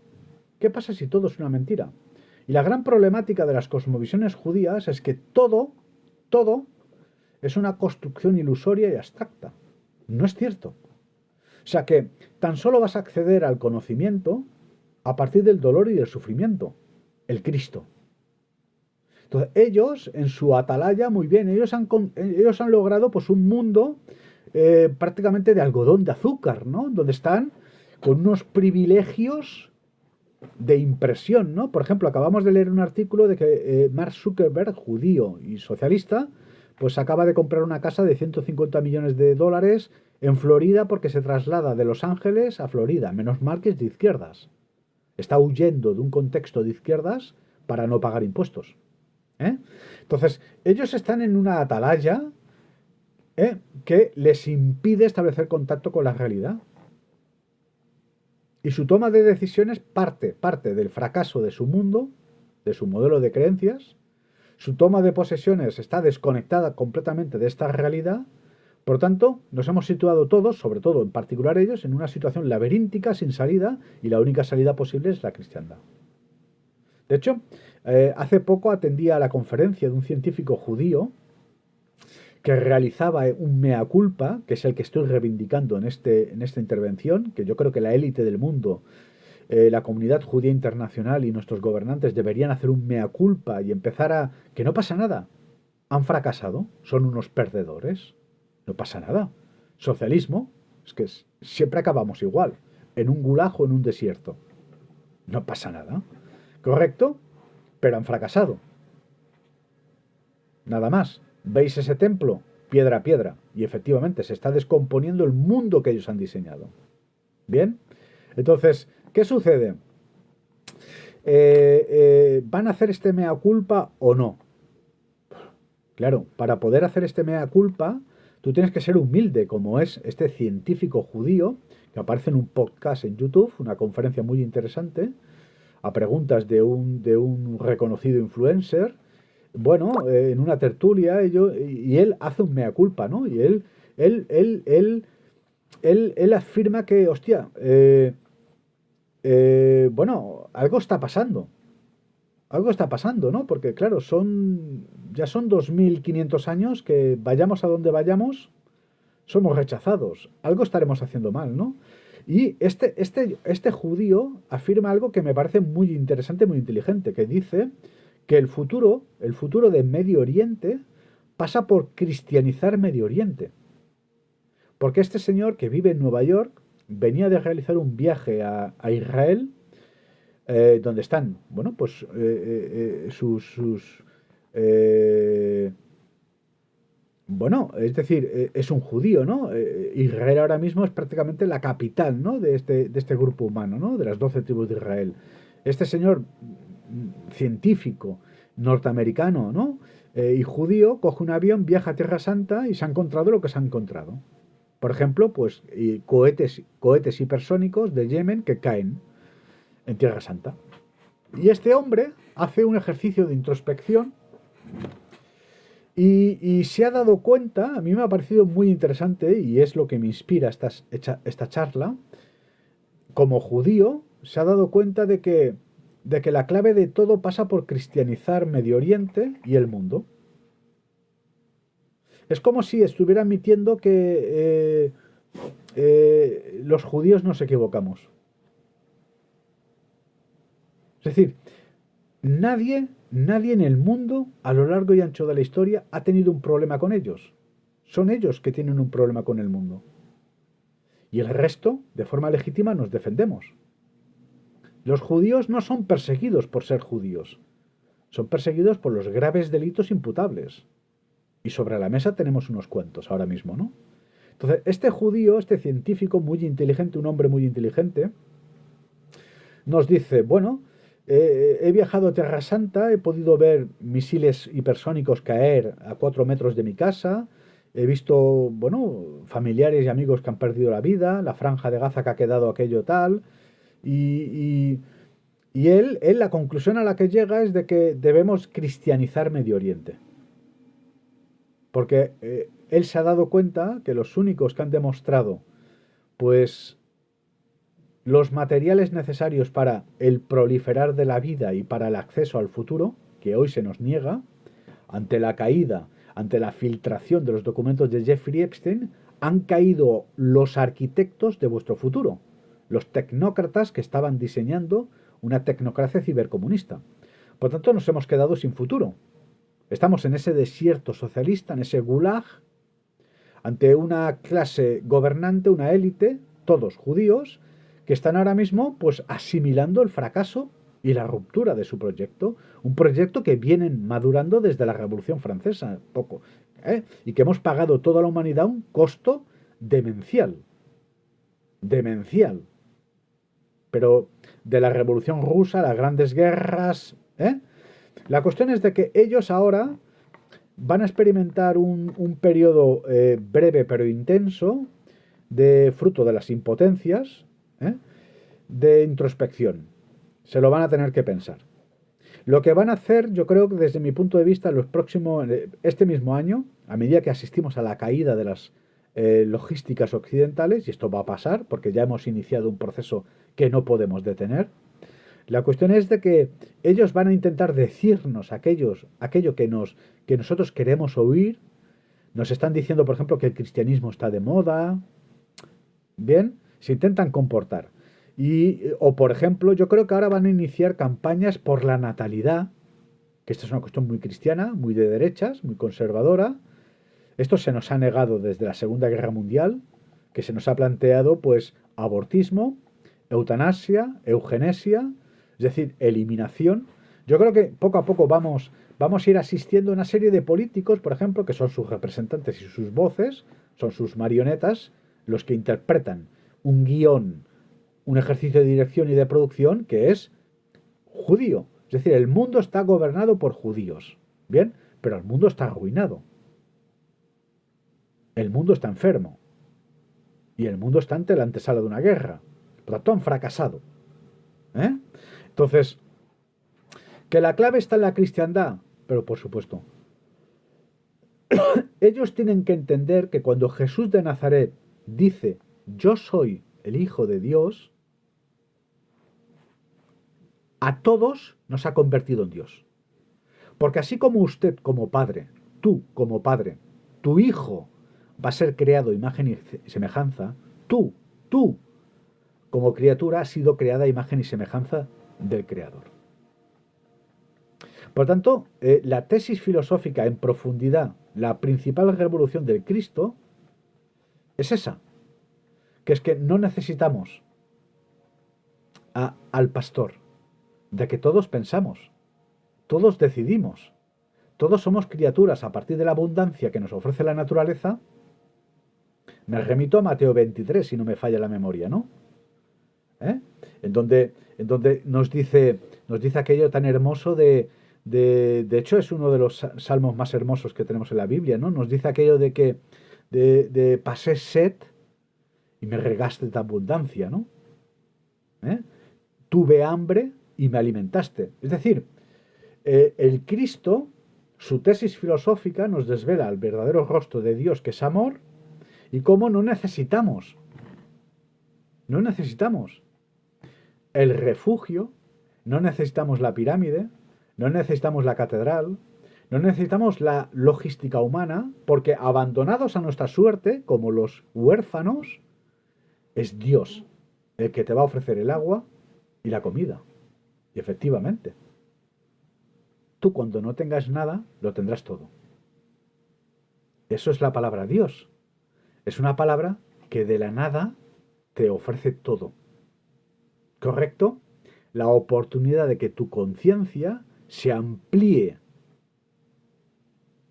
¿Qué pasa si todo es una mentira? Y la gran problemática de las cosmovisiones judías es que todo es una construcción ilusoria y abstracta. No es cierto. O sea que tan solo vas a acceder al conocimiento a partir del dolor y del sufrimiento. el Cristo. Entonces, ellos, en su atalaya, muy bien, ellos han logrado pues un mundo prácticamente de algodón de azúcar, ¿no? Donde están con unos privilegios de impresión, ¿no? Por ejemplo, acabamos de leer un artículo de que Mark Zuckerberg, judío y socialista, pues acaba de comprar una casa de 150 millones de dólares en Florida porque se traslada de Los Ángeles a Florida. Menos mal que es de izquierdas. Está huyendo de un contexto de izquierdas para no pagar impuestos. ¿Eh? Entonces, ellos están en una atalaya que les impide establecer contacto con la realidad. Y su toma de decisiones parte del fracaso de su mundo, de su modelo de creencias. Su toma de posesiones está desconectada completamente de esta realidad. Por tanto, nos hemos situado todos, sobre todo en particular ellos, en una situación laberíntica sin salida, y la única salida posible es la cristiandad. De hecho, hace poco atendí a la conferencia de un científico judío que realizaba un mea culpa, que es el que estoy reivindicando en esta intervención, que yo creo que la élite del mundo, la comunidad judía internacional y nuestros gobernantes deberían hacer un mea culpa y empezar a... que no pasa nada. Han fracasado, son unos perdedores. No pasa nada. Socialismo, es que siempre acabamos igual, en un gulag o en un desierto. No pasa nada. ¿Correcto? Pero han fracasado. Nada más. ¿Veis ese templo? Piedra a piedra. Y efectivamente se está descomponiendo el mundo que ellos han diseñado. ¿Bien? Entonces, ¿qué sucede? ¿Van a hacer este mea culpa o no? Claro, para poder hacer este mea culpa, tú tienes que ser humilde, como es este científico judío, que aparece en un podcast en YouTube, una conferencia muy interesante, a preguntas de un reconocido influencer, bueno, en una tertulia, y él hace un mea culpa, ¿no? Y él afirma que, hostia, bueno, algo está pasando. Algo está pasando, ¿no? Porque, claro, ya son 2500 años que vayamos a donde vayamos, somos rechazados. Algo estaremos haciendo mal, ¿no? Y este judío afirma algo que me parece muy interesante, muy inteligente, que dice que el futuro de Medio Oriente pasa por cristianizar Medio Oriente. Porque este señor que vive en Nueva York venía de realizar un viaje a Israel, donde están, bueno, pues bueno, es decir, es un judío, ¿no? Israel ahora mismo es prácticamente la capital, ¿no? De este grupo humano, ¿no? De las 12 tribus de Israel. Este señor científico norteamericano, ¿no? Y judío, coge un avión, viaja a Tierra Santa y se ha encontrado lo que se ha encontrado. Por ejemplo, pues cohetes hipersónicos de Yemen que caen en Tierra Santa. Y este hombre hace un ejercicio de introspección y se ha dado cuenta, a mí me ha parecido muy interesante y es lo que me inspira esta charla, como judío, se ha dado cuenta de que la clave de todo pasa por cristianizar Medio Oriente y el mundo. Es como si estuviera admitiendo que los judíos nos equivocamos. Es decir, nadie en el mundo, a lo largo y ancho de la historia, ha tenido un problema con ellos. Son ellos que tienen un problema con el mundo. Y el resto, de forma legítima, nos defendemos. Los judíos no son perseguidos por ser judíos. Son perseguidos por los graves delitos imputables. Y sobre la mesa tenemos unos cuantos ahora mismo, ¿no? Entonces, este judío, este científico muy inteligente, un hombre muy inteligente, nos dice, bueno, he viajado a Tierra Santa, he podido ver misiles hipersónicos caer a 4 metros de mi casa, he visto, bueno, familiares y amigos que han perdido la vida, la franja de Gaza que ha quedado aquello tal, y él, la conclusión a la que llega es de que debemos cristianizar Medio Oriente. Porque él se ha dado cuenta que los únicos que han demostrado, pues, los materiales necesarios para el proliferar de la vida y para el acceso al futuro, que hoy se nos niega, ante la caída, ante la filtración de los documentos de Jeffrey Epstein, han caído los arquitectos de vuestro futuro, los tecnócratas que estaban diseñando una tecnocracia cibercomunista. Por tanto, nos hemos quedado sin futuro. Estamos en ese desierto socialista, en ese gulag, ante una clase gobernante, una élite, todos judíos, que están ahora mismo pues asimilando el fracaso y la ruptura de su proyecto, un proyecto que vienen madurando desde la Revolución Francesa, poco, y que hemos pagado toda la humanidad un costo demencial, demencial. Pero de la Revolución Rusa, las grandes guerras, la cuestión es de que ellos ahora van a experimentar un periodo breve pero intenso de fruto de las impotencias, de introspección. Se lo van a tener que pensar. Lo que van a hacer, yo creo que desde mi punto de vista, este mismo año, a medida que asistimos a la caída de las logísticas occidentales, y esto va a pasar porque ya hemos iniciado un proceso que no podemos detener, la cuestión es de que ellos van a intentar decirnos aquello que nosotros queremos oír. Nos están diciendo, por ejemplo, que el cristianismo está de moda. Bien, se intentan comportar. O, por ejemplo, yo creo que ahora van a iniciar campañas por la natalidad, que esta es una cuestión muy cristiana, muy de derechas, muy conservadora. Esto se nos ha negado desde la Segunda Guerra Mundial, que se nos ha planteado, pues, abortismo, eutanasia, eugenesia, es decir, eliminación. Yo creo que poco a poco vamos a ir asistiendo a una serie de políticos, por ejemplo, que son sus representantes y sus voces, son sus marionetas, los que interpretan un guión, un ejercicio de dirección y de producción que es judío. Es decir, el mundo está gobernado por judíos. Bien, pero el mundo está arruinado. El mundo está enfermo. Y el mundo está ante la antesala de una guerra. Por lo tanto, han fracasado. Entonces, que la clave está en la cristiandad, pero por supuesto. Ellos tienen que entender que cuando Jesús de Nazaret dice, yo soy el Hijo de Dios, a todos nos ha convertido en Dios. Porque así como usted como padre, tú como padre, tu hijo va a ser creado a imagen y semejanza, tú, como criatura, has sido creada a imagen y semejanza del Creador. Por tanto, la tesis filosófica en profundidad, la principal revolución del Cristo, es esa, que es que no necesitamos al pastor, de que todos pensamos, todos decidimos, todos somos criaturas a partir de la abundancia que nos ofrece la naturaleza. Me remito a Mateo 23, si no me falla la memoria, ¿no? En donde nos dice aquello tan hermoso de hecho es uno de los salmos más hermosos que tenemos en la Biblia, ¿no? Nos dice aquello de que pasé sed y me regaste de abundancia, ¿no? Tuve hambre y me alimentaste. Es decir, el Cristo, su tesis filosófica nos desvela el verdadero rostro de Dios, que es amor, y cómo no necesitamos el refugio, no necesitamos la pirámide, no necesitamos la catedral, no necesitamos la logística humana, porque abandonados a nuestra suerte, como los huérfanos, es Dios el que te va a ofrecer el agua y la comida. Y efectivamente, tú cuando no tengas nada, lo tendrás todo. Eso es la palabra Dios. Es una palabra que de la nada te ofrece todo. ¿Correcto? La oportunidad de que tu conciencia se amplíe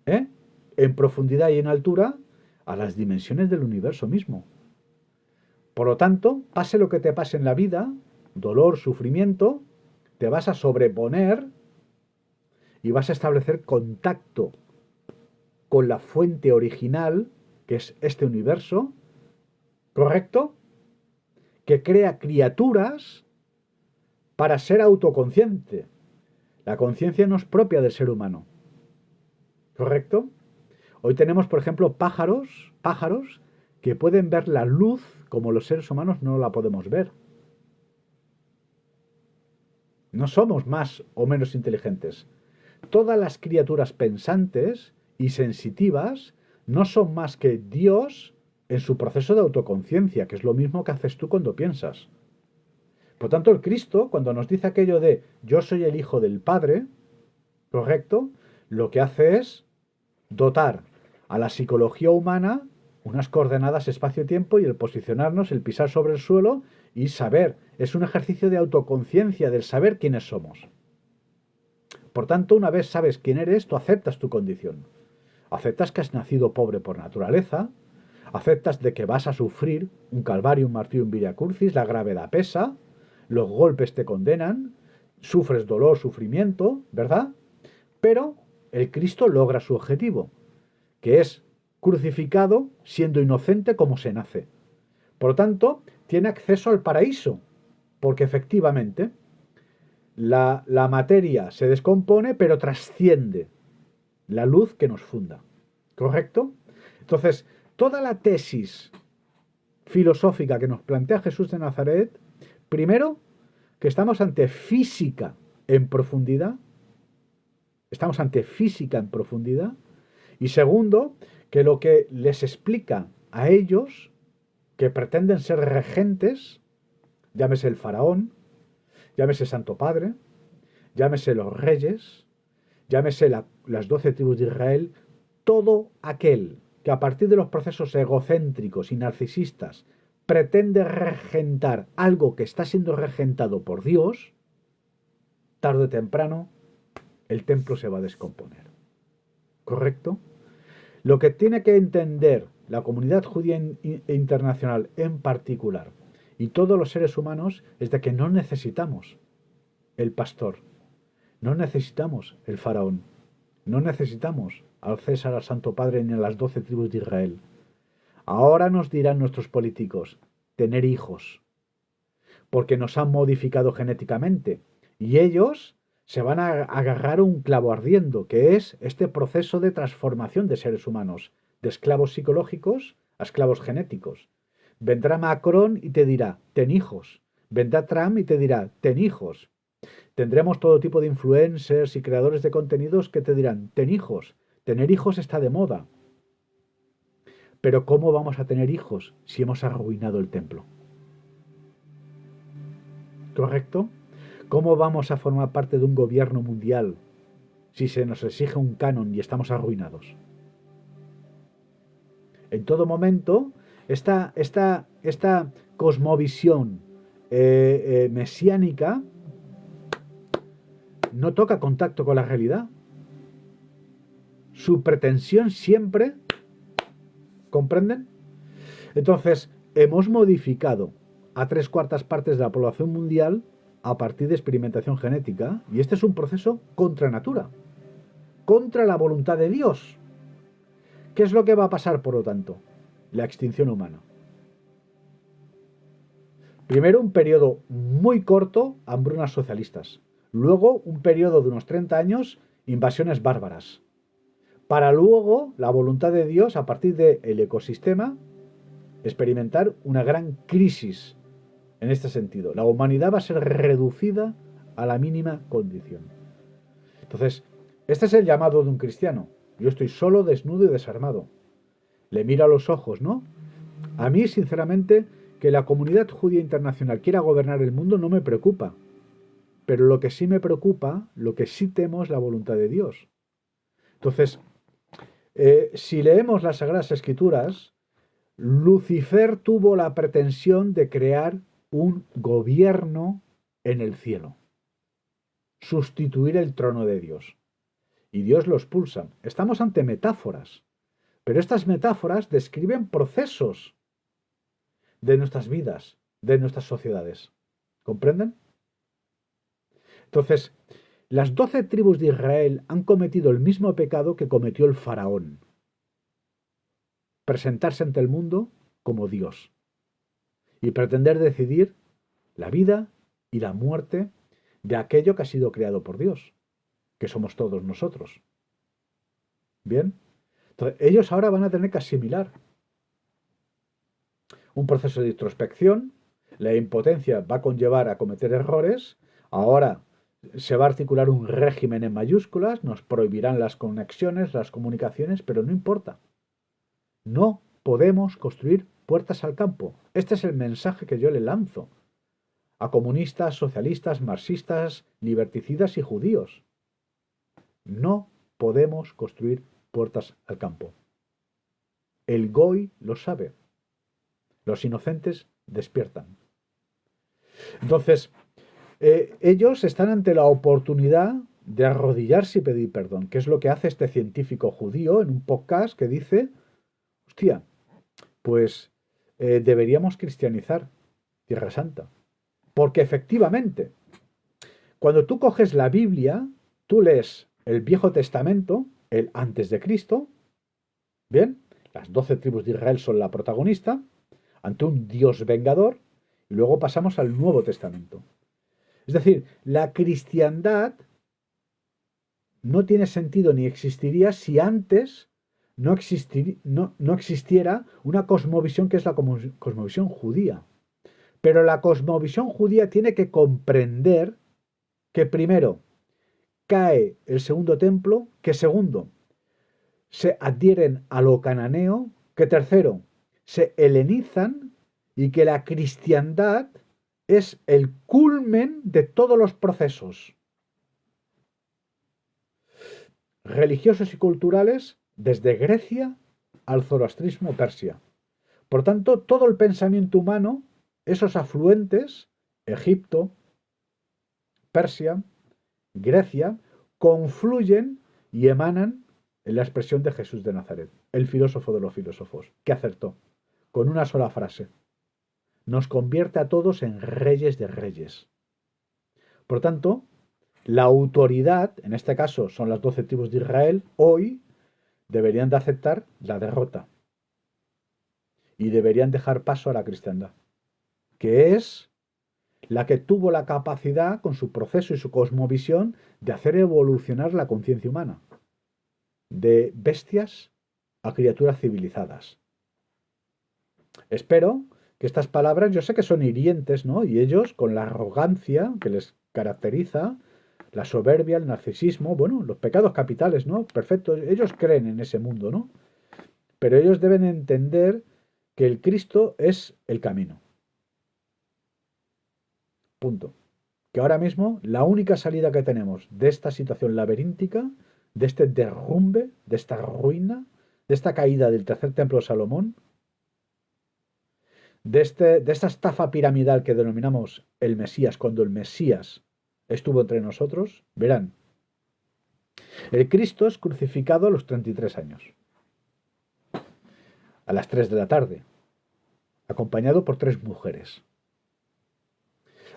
en profundidad y en altura a las dimensiones del universo mismo. Por lo tanto, pase lo que te pase en la vida, dolor, sufrimiento, te vas a sobreponer y vas a establecer contacto con la fuente original, que es este universo, ¿correcto? Que crea criaturas para ser autoconsciente. La conciencia no es propia del ser humano, ¿correcto? Hoy tenemos, por ejemplo, pájaros que pueden ver la luz como los seres humanos no la podemos ver. No somos más o menos inteligentes. Todas las criaturas pensantes y sensitivas no son más que Dios en su proceso de autoconciencia, que es lo mismo que haces tú cuando piensas. Por tanto, el Cristo, cuando nos dice aquello de yo soy el Hijo del Padre, ¿correcto? Lo que hace es dotar a la psicología humana unas coordenadas espacio-tiempo y el posicionarnos, el pisar sobre el suelo y saber. Es un ejercicio de autoconciencia, del saber quiénes somos. Por tanto, una vez sabes quién eres, tú aceptas tu condición. Aceptas que has nacido pobre por naturaleza, aceptas de que vas a sufrir un calvario, un martirio, un via crucis, la gravedad pesa, los golpes te condenan, sufres dolor, sufrimiento, ¿verdad? Pero el Cristo logra su objetivo, que es crucificado siendo inocente como se nace. Por lo tanto, tiene acceso al paraíso, porque efectivamente la materia se descompone, pero trasciende la luz que nos funda. ¿Correcto? Entonces, toda la tesis filosófica que nos plantea Jesús de Nazaret, primero, que estamos ante física en profundidad, estamos ante física en profundidad, y segundo, que lo que les explica a ellos, que pretenden ser regentes, llámese el faraón, llámese Santo Padre, llámese los reyes, llámese las 12 tribus de Israel, todo aquel que a partir de los procesos egocéntricos y narcisistas pretende regentar algo que está siendo regentado por Dios, tarde o temprano el templo se va a descomponer. ¿Correcto? Lo que tiene que entender la comunidad judía internacional en particular y todos los seres humanos es de que no necesitamos el pastor, no necesitamos el faraón, no necesitamos al César, al Santo Padre ni a las 12 tribus de Israel. Ahora nos dirán nuestros políticos, tener hijos, porque nos han modificado genéticamente y ellos se van a agarrar un clavo ardiendo, que es este proceso de transformación de seres humanos, de esclavos psicológicos a esclavos genéticos. Vendrá Macron y te dirá, ten hijos. Vendrá Trump y te dirá, ten hijos. Tendremos todo tipo de influencers y creadores de contenidos que te dirán, ten hijos. Tener hijos está de moda. Pero ¿cómo vamos a tener hijos si hemos arruinado el templo? ¿Correcto? ¿Cómo vamos a formar parte de un gobierno mundial si se nos exige un canon y estamos arruinados? En todo momento, esta cosmovisión mesiánica no toca contacto con la realidad. Su pretensión siempre, ¿comprenden? Entonces, hemos modificado a 3/4 partes de la población mundial a partir de experimentación genética, y este es un proceso contra natura, contra la voluntad de Dios. ¿Qué es lo que va a pasar, por lo tanto? La extinción humana. Primero, un periodo muy corto, hambrunas socialistas. Luego, un periodo de unos 30 años, invasiones bárbaras. Para luego, la voluntad de Dios, a partir del ecosistema, experimentar una gran crisis en este sentido. La humanidad va a ser reducida a la mínima condición. Entonces, este es el llamado de un cristiano. Yo estoy solo, desnudo y desarmado. Le miro a los ojos, ¿no? A mí, sinceramente, que la comunidad judía internacional quiera gobernar el mundo no me preocupa. Pero lo que sí me preocupa, lo que sí temo es la voluntad de Dios. Entonces, si leemos las Sagradas Escrituras, Lucifer tuvo la pretensión de crear un gobierno en el cielo, sustituir el trono de Dios. Y Dios lo expulsa. Estamos ante metáforas, pero estas metáforas describen procesos de nuestras vidas, de nuestras sociedades. ¿Comprenden? Entonces, las 12 tribus de Israel han cometido el mismo pecado que cometió el faraón. Presentarse ante el mundo como Dios y pretender decidir la vida y la muerte de aquello que ha sido creado por Dios, que somos todos nosotros. ¿Bien? Entonces, ellos ahora van a tener que asimilar un proceso de introspección, la impotencia va a conllevar a cometer errores, ahora se va a articular un régimen en mayúsculas, nos prohibirán las conexiones, las comunicaciones, pero no importa. No podemos construir puertas al campo. Este es el mensaje que yo le lanzo a comunistas, socialistas, marxistas, liberticidas y judíos. No podemos construir puertas al campo. El Goy lo sabe. Los inocentes despiertan. Entonces, ellos están ante la oportunidad de arrodillarse y pedir perdón, que es lo que hace este científico judío en un podcast que dice, hostia, pues deberíamos cristianizar Tierra Santa. Porque efectivamente, cuando tú coges la Biblia, tú lees el Viejo Testamento, el antes de Cristo, bien, las 12 tribus de Israel son la protagonista, ante un Dios vengador, y luego pasamos al Nuevo Testamento. Es decir, la cristiandad no tiene sentido ni existiría si antes no existiera una cosmovisión que es la cosmovisión judía. Pero la cosmovisión judía tiene que comprender que primero cae el segundo templo, que segundo se adhieren a lo cananeo, que tercero se helenizan y que la cristiandad es el culmen de todos los procesos religiosos y culturales desde Grecia al zoroastrismo Persia. Por tanto, todo el pensamiento humano, esos afluentes, Egipto, Persia, Grecia, confluyen y emanan en la expresión de Jesús de Nazaret, el filósofo de los filósofos, que acertó con una sola frase: nos convierte a todos en reyes de reyes. Por tanto, la autoridad, en este caso son las 12 tribus de Israel, hoy deberían de aceptar la derrota y deberían dejar paso a la cristiandad, que es la que tuvo la capacidad, con su proceso y su cosmovisión, de hacer evolucionar la conciencia humana, de bestias a criaturas civilizadas. Espero que estas palabras, yo sé que son hirientes, ¿no? Y ellos, con la arrogancia que les caracteriza, la soberbia, el narcisismo, bueno, los pecados capitales, ¿no? Perfecto, ellos creen en ese mundo, ¿no? Pero ellos deben entender que el Cristo es el camino. Punto. Que ahora mismo la única salida que tenemos de esta situación laberíntica, de este derrumbe, de esta ruina, de esta caída del tercer templo de Salomón, de esta estafa piramidal que denominamos el Mesías, cuando el Mesías estuvo entre nosotros, verán, el Cristo es crucificado a los 33 años, a las 3 de la tarde, acompañado por 3 mujeres.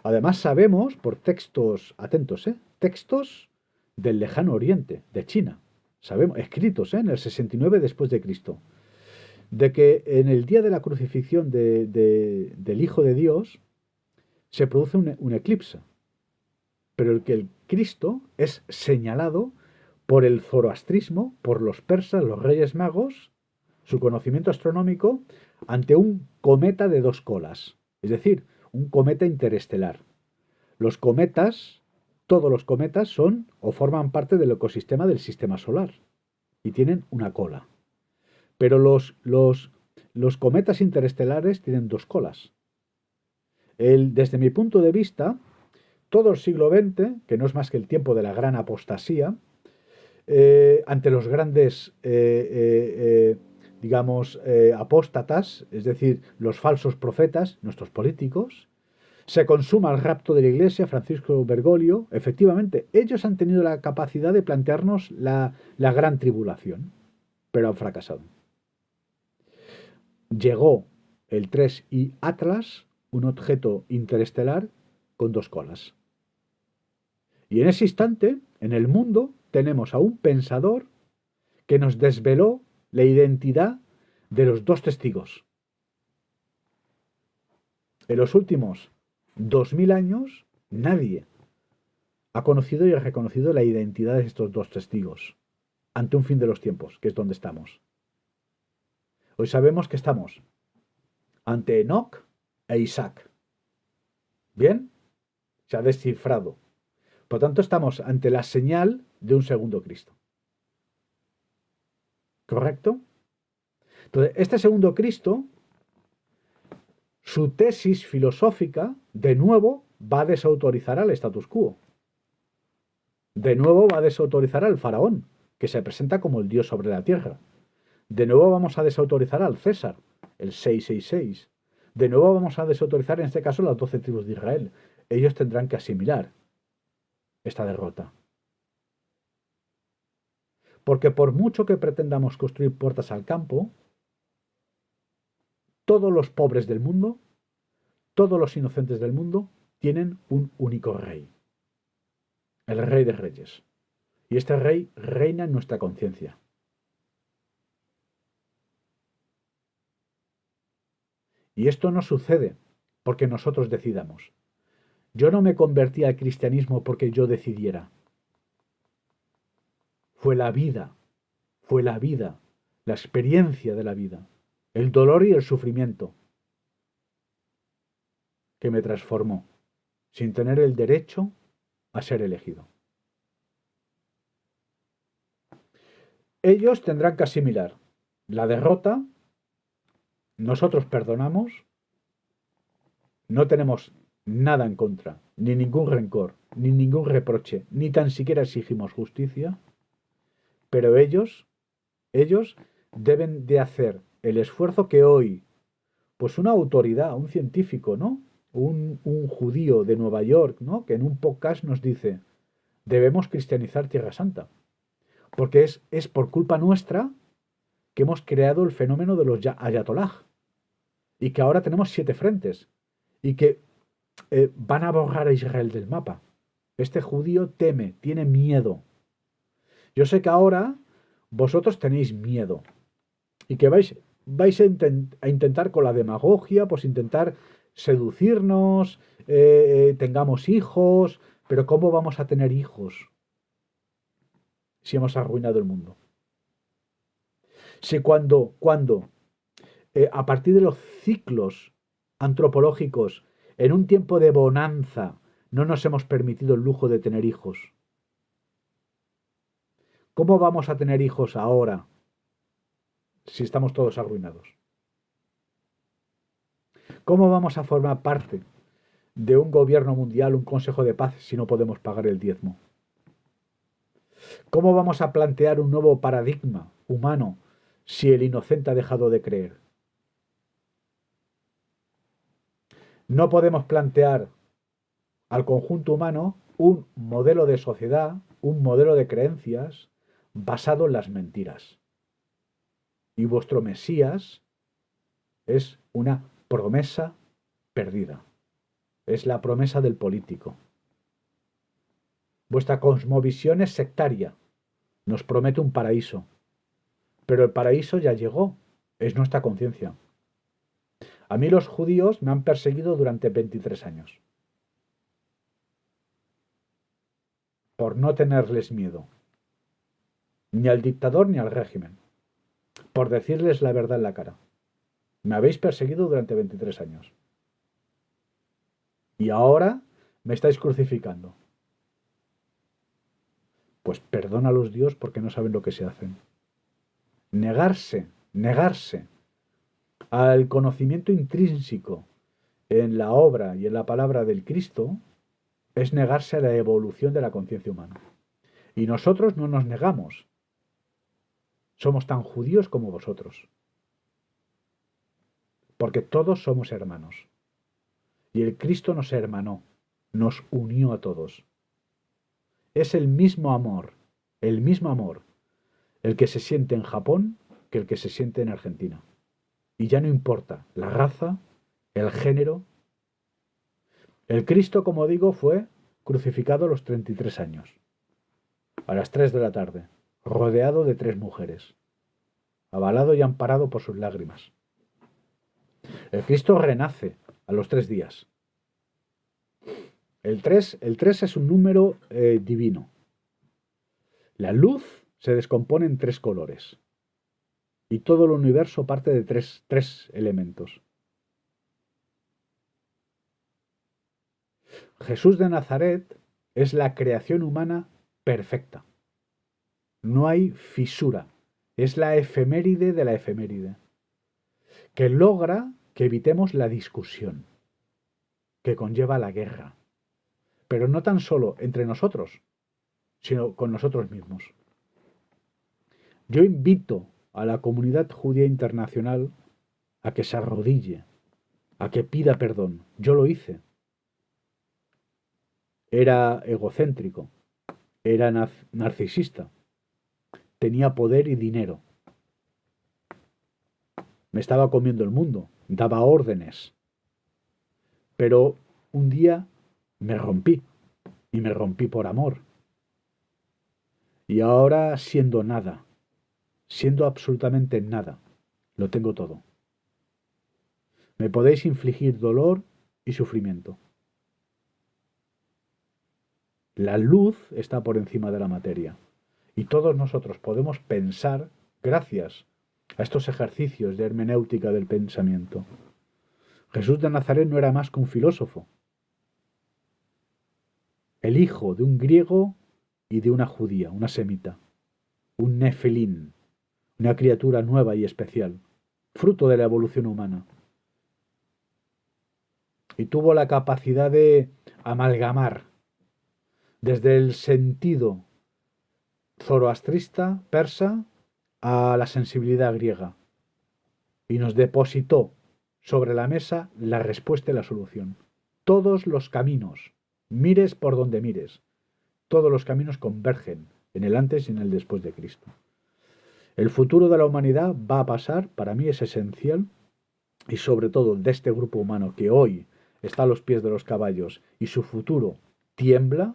Además sabemos por textos, atentos, textos del lejano oriente, de China, sabemos, escritos en el 69 después de Cristo, de que en el día de la crucifixión del Hijo de Dios se produce un eclipse, pero el Cristo es señalado por el zoroastrismo, por los persas, los reyes magos, su conocimiento astronómico, ante un cometa de 2 colas, es decir, un cometa interestelar. Los cometas, todos los cometas son o forman parte del ecosistema del sistema solar y tienen una cola. Pero los cometas interestelares tienen 2 colas. Desde mi punto de vista, todo el siglo XX, que no es más que el tiempo de la gran apostasía, ante los grandes, apóstatas, es decir, los falsos profetas, nuestros políticos, se consuma el rapto de la Iglesia, Francisco Bergoglio, efectivamente, ellos han tenido la capacidad de plantearnos la gran tribulación, pero han fracasado. Llegó el 3I Atlas, un objeto interestelar con 2 colas. Y en ese instante, en el mundo, tenemos a un pensador que nos desveló la identidad de los 2 testigos. En los últimos 2000 años, nadie ha conocido y ha reconocido la identidad de estos 2 testigos ante un fin de los tiempos, que es donde estamos. Hoy sabemos que estamos ante Enoc e Isaac. ¿Bien? Se ha descifrado. Por tanto, estamos ante la señal de un segundo Cristo. ¿Correcto? Entonces, este segundo Cristo, su tesis filosófica, de nuevo, va a desautorizar al status quo. De nuevo va a desautorizar al faraón, que se presenta como el Dios sobre la tierra. De nuevo vamos a desautorizar al César, el 666. De nuevo vamos a desautorizar en este caso las 12 tribus de Israel. Ellos tendrán que asimilar esta derrota. Porque por mucho que pretendamos construir puertas al campo, todos los pobres del mundo, todos los inocentes del mundo, tienen un único rey. El Rey de Reyes. Y este rey reina en nuestra conciencia. Y esto no sucede porque nosotros decidamos. Yo no me convertí al cristianismo porque yo decidiera. Fue la vida, la experiencia de la vida, el dolor y el sufrimiento que me transformó, sin tener el derecho a ser elegido. Ellos tendrán que asimilar la derrota, nosotros perdonamos, no tenemos nada en contra, ni ningún rencor, ni ningún reproche, ni tan siquiera exigimos justicia, pero ellos deben de hacer el esfuerzo que hoy, pues una autoridad, un científico, ¿no? Un judío de Nueva York, ¿no? Que en un podcast nos dice, debemos cristianizar Tierra Santa, porque es por culpa nuestra que hemos creado el fenómeno de los ayatollah, y que ahora tenemos 7 frentes, y que van a borrar a Israel del mapa. Este judío teme, tiene miedo. Yo sé que ahora vosotros tenéis miedo y que vais a intentar con la demagogia, pues intentar seducirnos, tengamos hijos, pero ¿cómo vamos a tener hijos si hemos arruinado el mundo? Si cuando a partir de los ciclos antropológicos, en un tiempo de bonanza, no nos hemos permitido el lujo de tener hijos, ¿cómo vamos a tener hijos ahora si estamos todos arruinados? ¿Cómo vamos a formar parte de un gobierno mundial, un consejo de paz, si no podemos pagar el diezmo? ¿Cómo vamos a plantear un nuevo paradigma humano si el inocente ha dejado de creer? No podemos plantear al conjunto humano un modelo de sociedad, un modelo de creencias basado en las mentiras. Y vuestro Mesías es una promesa perdida. Es la promesa del político. Vuestra cosmovisión es sectaria. Nos promete un paraíso. Pero el paraíso ya llegó. Es nuestra conciencia. A mí los judíos me han perseguido durante 23 años. Por no tenerles miedo. Ni al dictador ni al régimen. Por decirles la verdad en la cara. Me habéis perseguido durante 23 años. Y ahora me estáis crucificando. Pues perdónalos Dios porque no saben lo que se hacen. Negarse al conocimiento intrínseco en la obra y en la palabra del Cristo es negarse a la evolución de la conciencia humana. Y nosotros no nos negamos. Somos tan judíos como vosotros. Porque todos somos hermanos. Y el Cristo nos hermanó, nos unió a todos. Es el mismo amor, el que se siente en Japón que el que se siente en Argentina. Y ya no importa la raza, el género. El Cristo, como digo, fue crucificado a los 33 años, a las 3 de la tarde, rodeado de 3 mujeres, avalado y amparado por sus lágrimas. El Cristo renace a los 3 días. El 3 es un número divino. La luz se descompone en 3 colores. Y todo el universo parte de tres elementos. Jesús de Nazaret es la creación humana perfecta. No hay fisura. Es la efeméride de la efeméride. Que logra que evitemos la discusión, que conlleva la guerra. Pero no tan solo entre nosotros, sino con nosotros mismos. Yo invito a la comunidad judía internacional a que se arrodille, a que pida perdón. Yo lo hice. Era egocéntrico, era narcisista, tenía poder y dinero. Me estaba comiendo el mundo, daba órdenes. Pero un día me rompí, y me rompí por amor. Y ahora siendo nada, siendo absolutamente nada, lo tengo todo. Me podéis infligir dolor y sufrimiento. La luz está por encima de la materia. Y todos nosotros podemos pensar gracias a estos ejercicios de hermenéutica del pensamiento. Jesús de Nazaret no era más que un filósofo, el hijo de un griego y de una judía, una semita, un nefelín, una criatura nueva y especial, fruto de la evolución humana. Y tuvo la capacidad de amalgamar desde el sentido zoroastrista, persa, a la sensibilidad griega. Y nos depositó sobre la mesa la respuesta y la solución. Todos los caminos, mires por donde mires, todos los caminos convergen en el antes y en el después de Cristo. El futuro de la humanidad va a pasar, para mí es esencial, y sobre todo de este grupo humano que hoy está a los pies de los caballos y su futuro tiembla,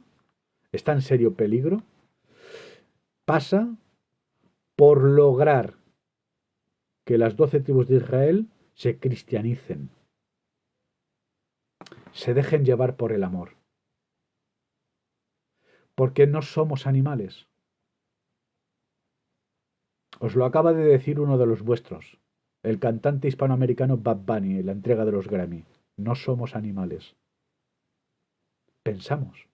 está en serio peligro, pasa por lograr que las 12 tribus de Israel se cristianicen, se dejen llevar por el amor. Porque no somos animales. Os lo acaba de decir uno de los vuestros, el cantante hispanoamericano Bad Bunny, en la entrega de los Grammy. No somos animales. Pensamos.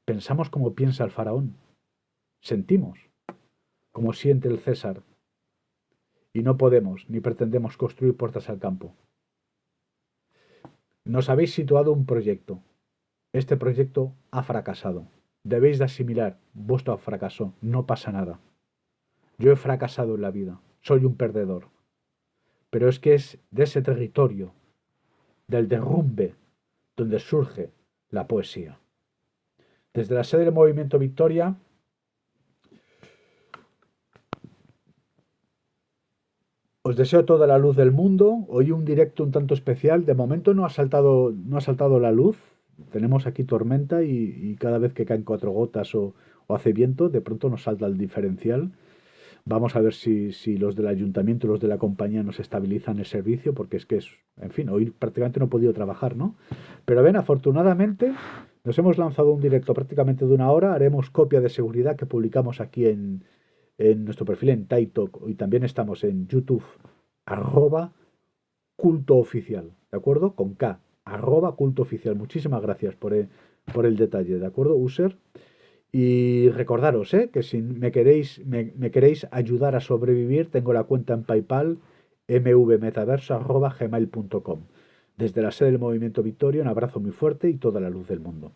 Pensamos como piensa el faraón. Sentimos como siente el César. Y no podemos ni pretendemos construir puertas al campo. Nos habéis situado un proyecto. Este proyecto ha fracasado. Debéis de asimilar vuestro fracaso. No pasa nada. Yo he fracasado en la vida. Soy un perdedor. Pero es que es de ese territorio, del derrumbe, donde surge la poesía. Desde la sede del Movimiento Victoria, os deseo toda la luz del mundo. Hoy un directo un tanto especial. De momento no ha saltado la luz. Tenemos aquí tormenta y cada vez que caen 4 gotas o hace viento, de pronto nos salta el diferencial. Vamos a ver si los del ayuntamiento y los de la compañía nos estabilizan el servicio, porque es que en fin, hoy prácticamente no he podido trabajar, ¿no? Pero ven, afortunadamente nos hemos lanzado un directo prácticamente de 1 hora. Haremos copia de seguridad que publicamos aquí en nuestro perfil en TikTok y también estamos en YouTube, @cultooficial, ¿de acuerdo? Con K, @cultooficial. Muchísimas gracias por el detalle, ¿de acuerdo, user? Y recordaros que si me queréis ayudar a sobrevivir, tengo la cuenta en PayPal mvmetaverso@gmail.com. Desde la sede del Movimiento Victoria, un abrazo muy fuerte y toda la luz del mundo.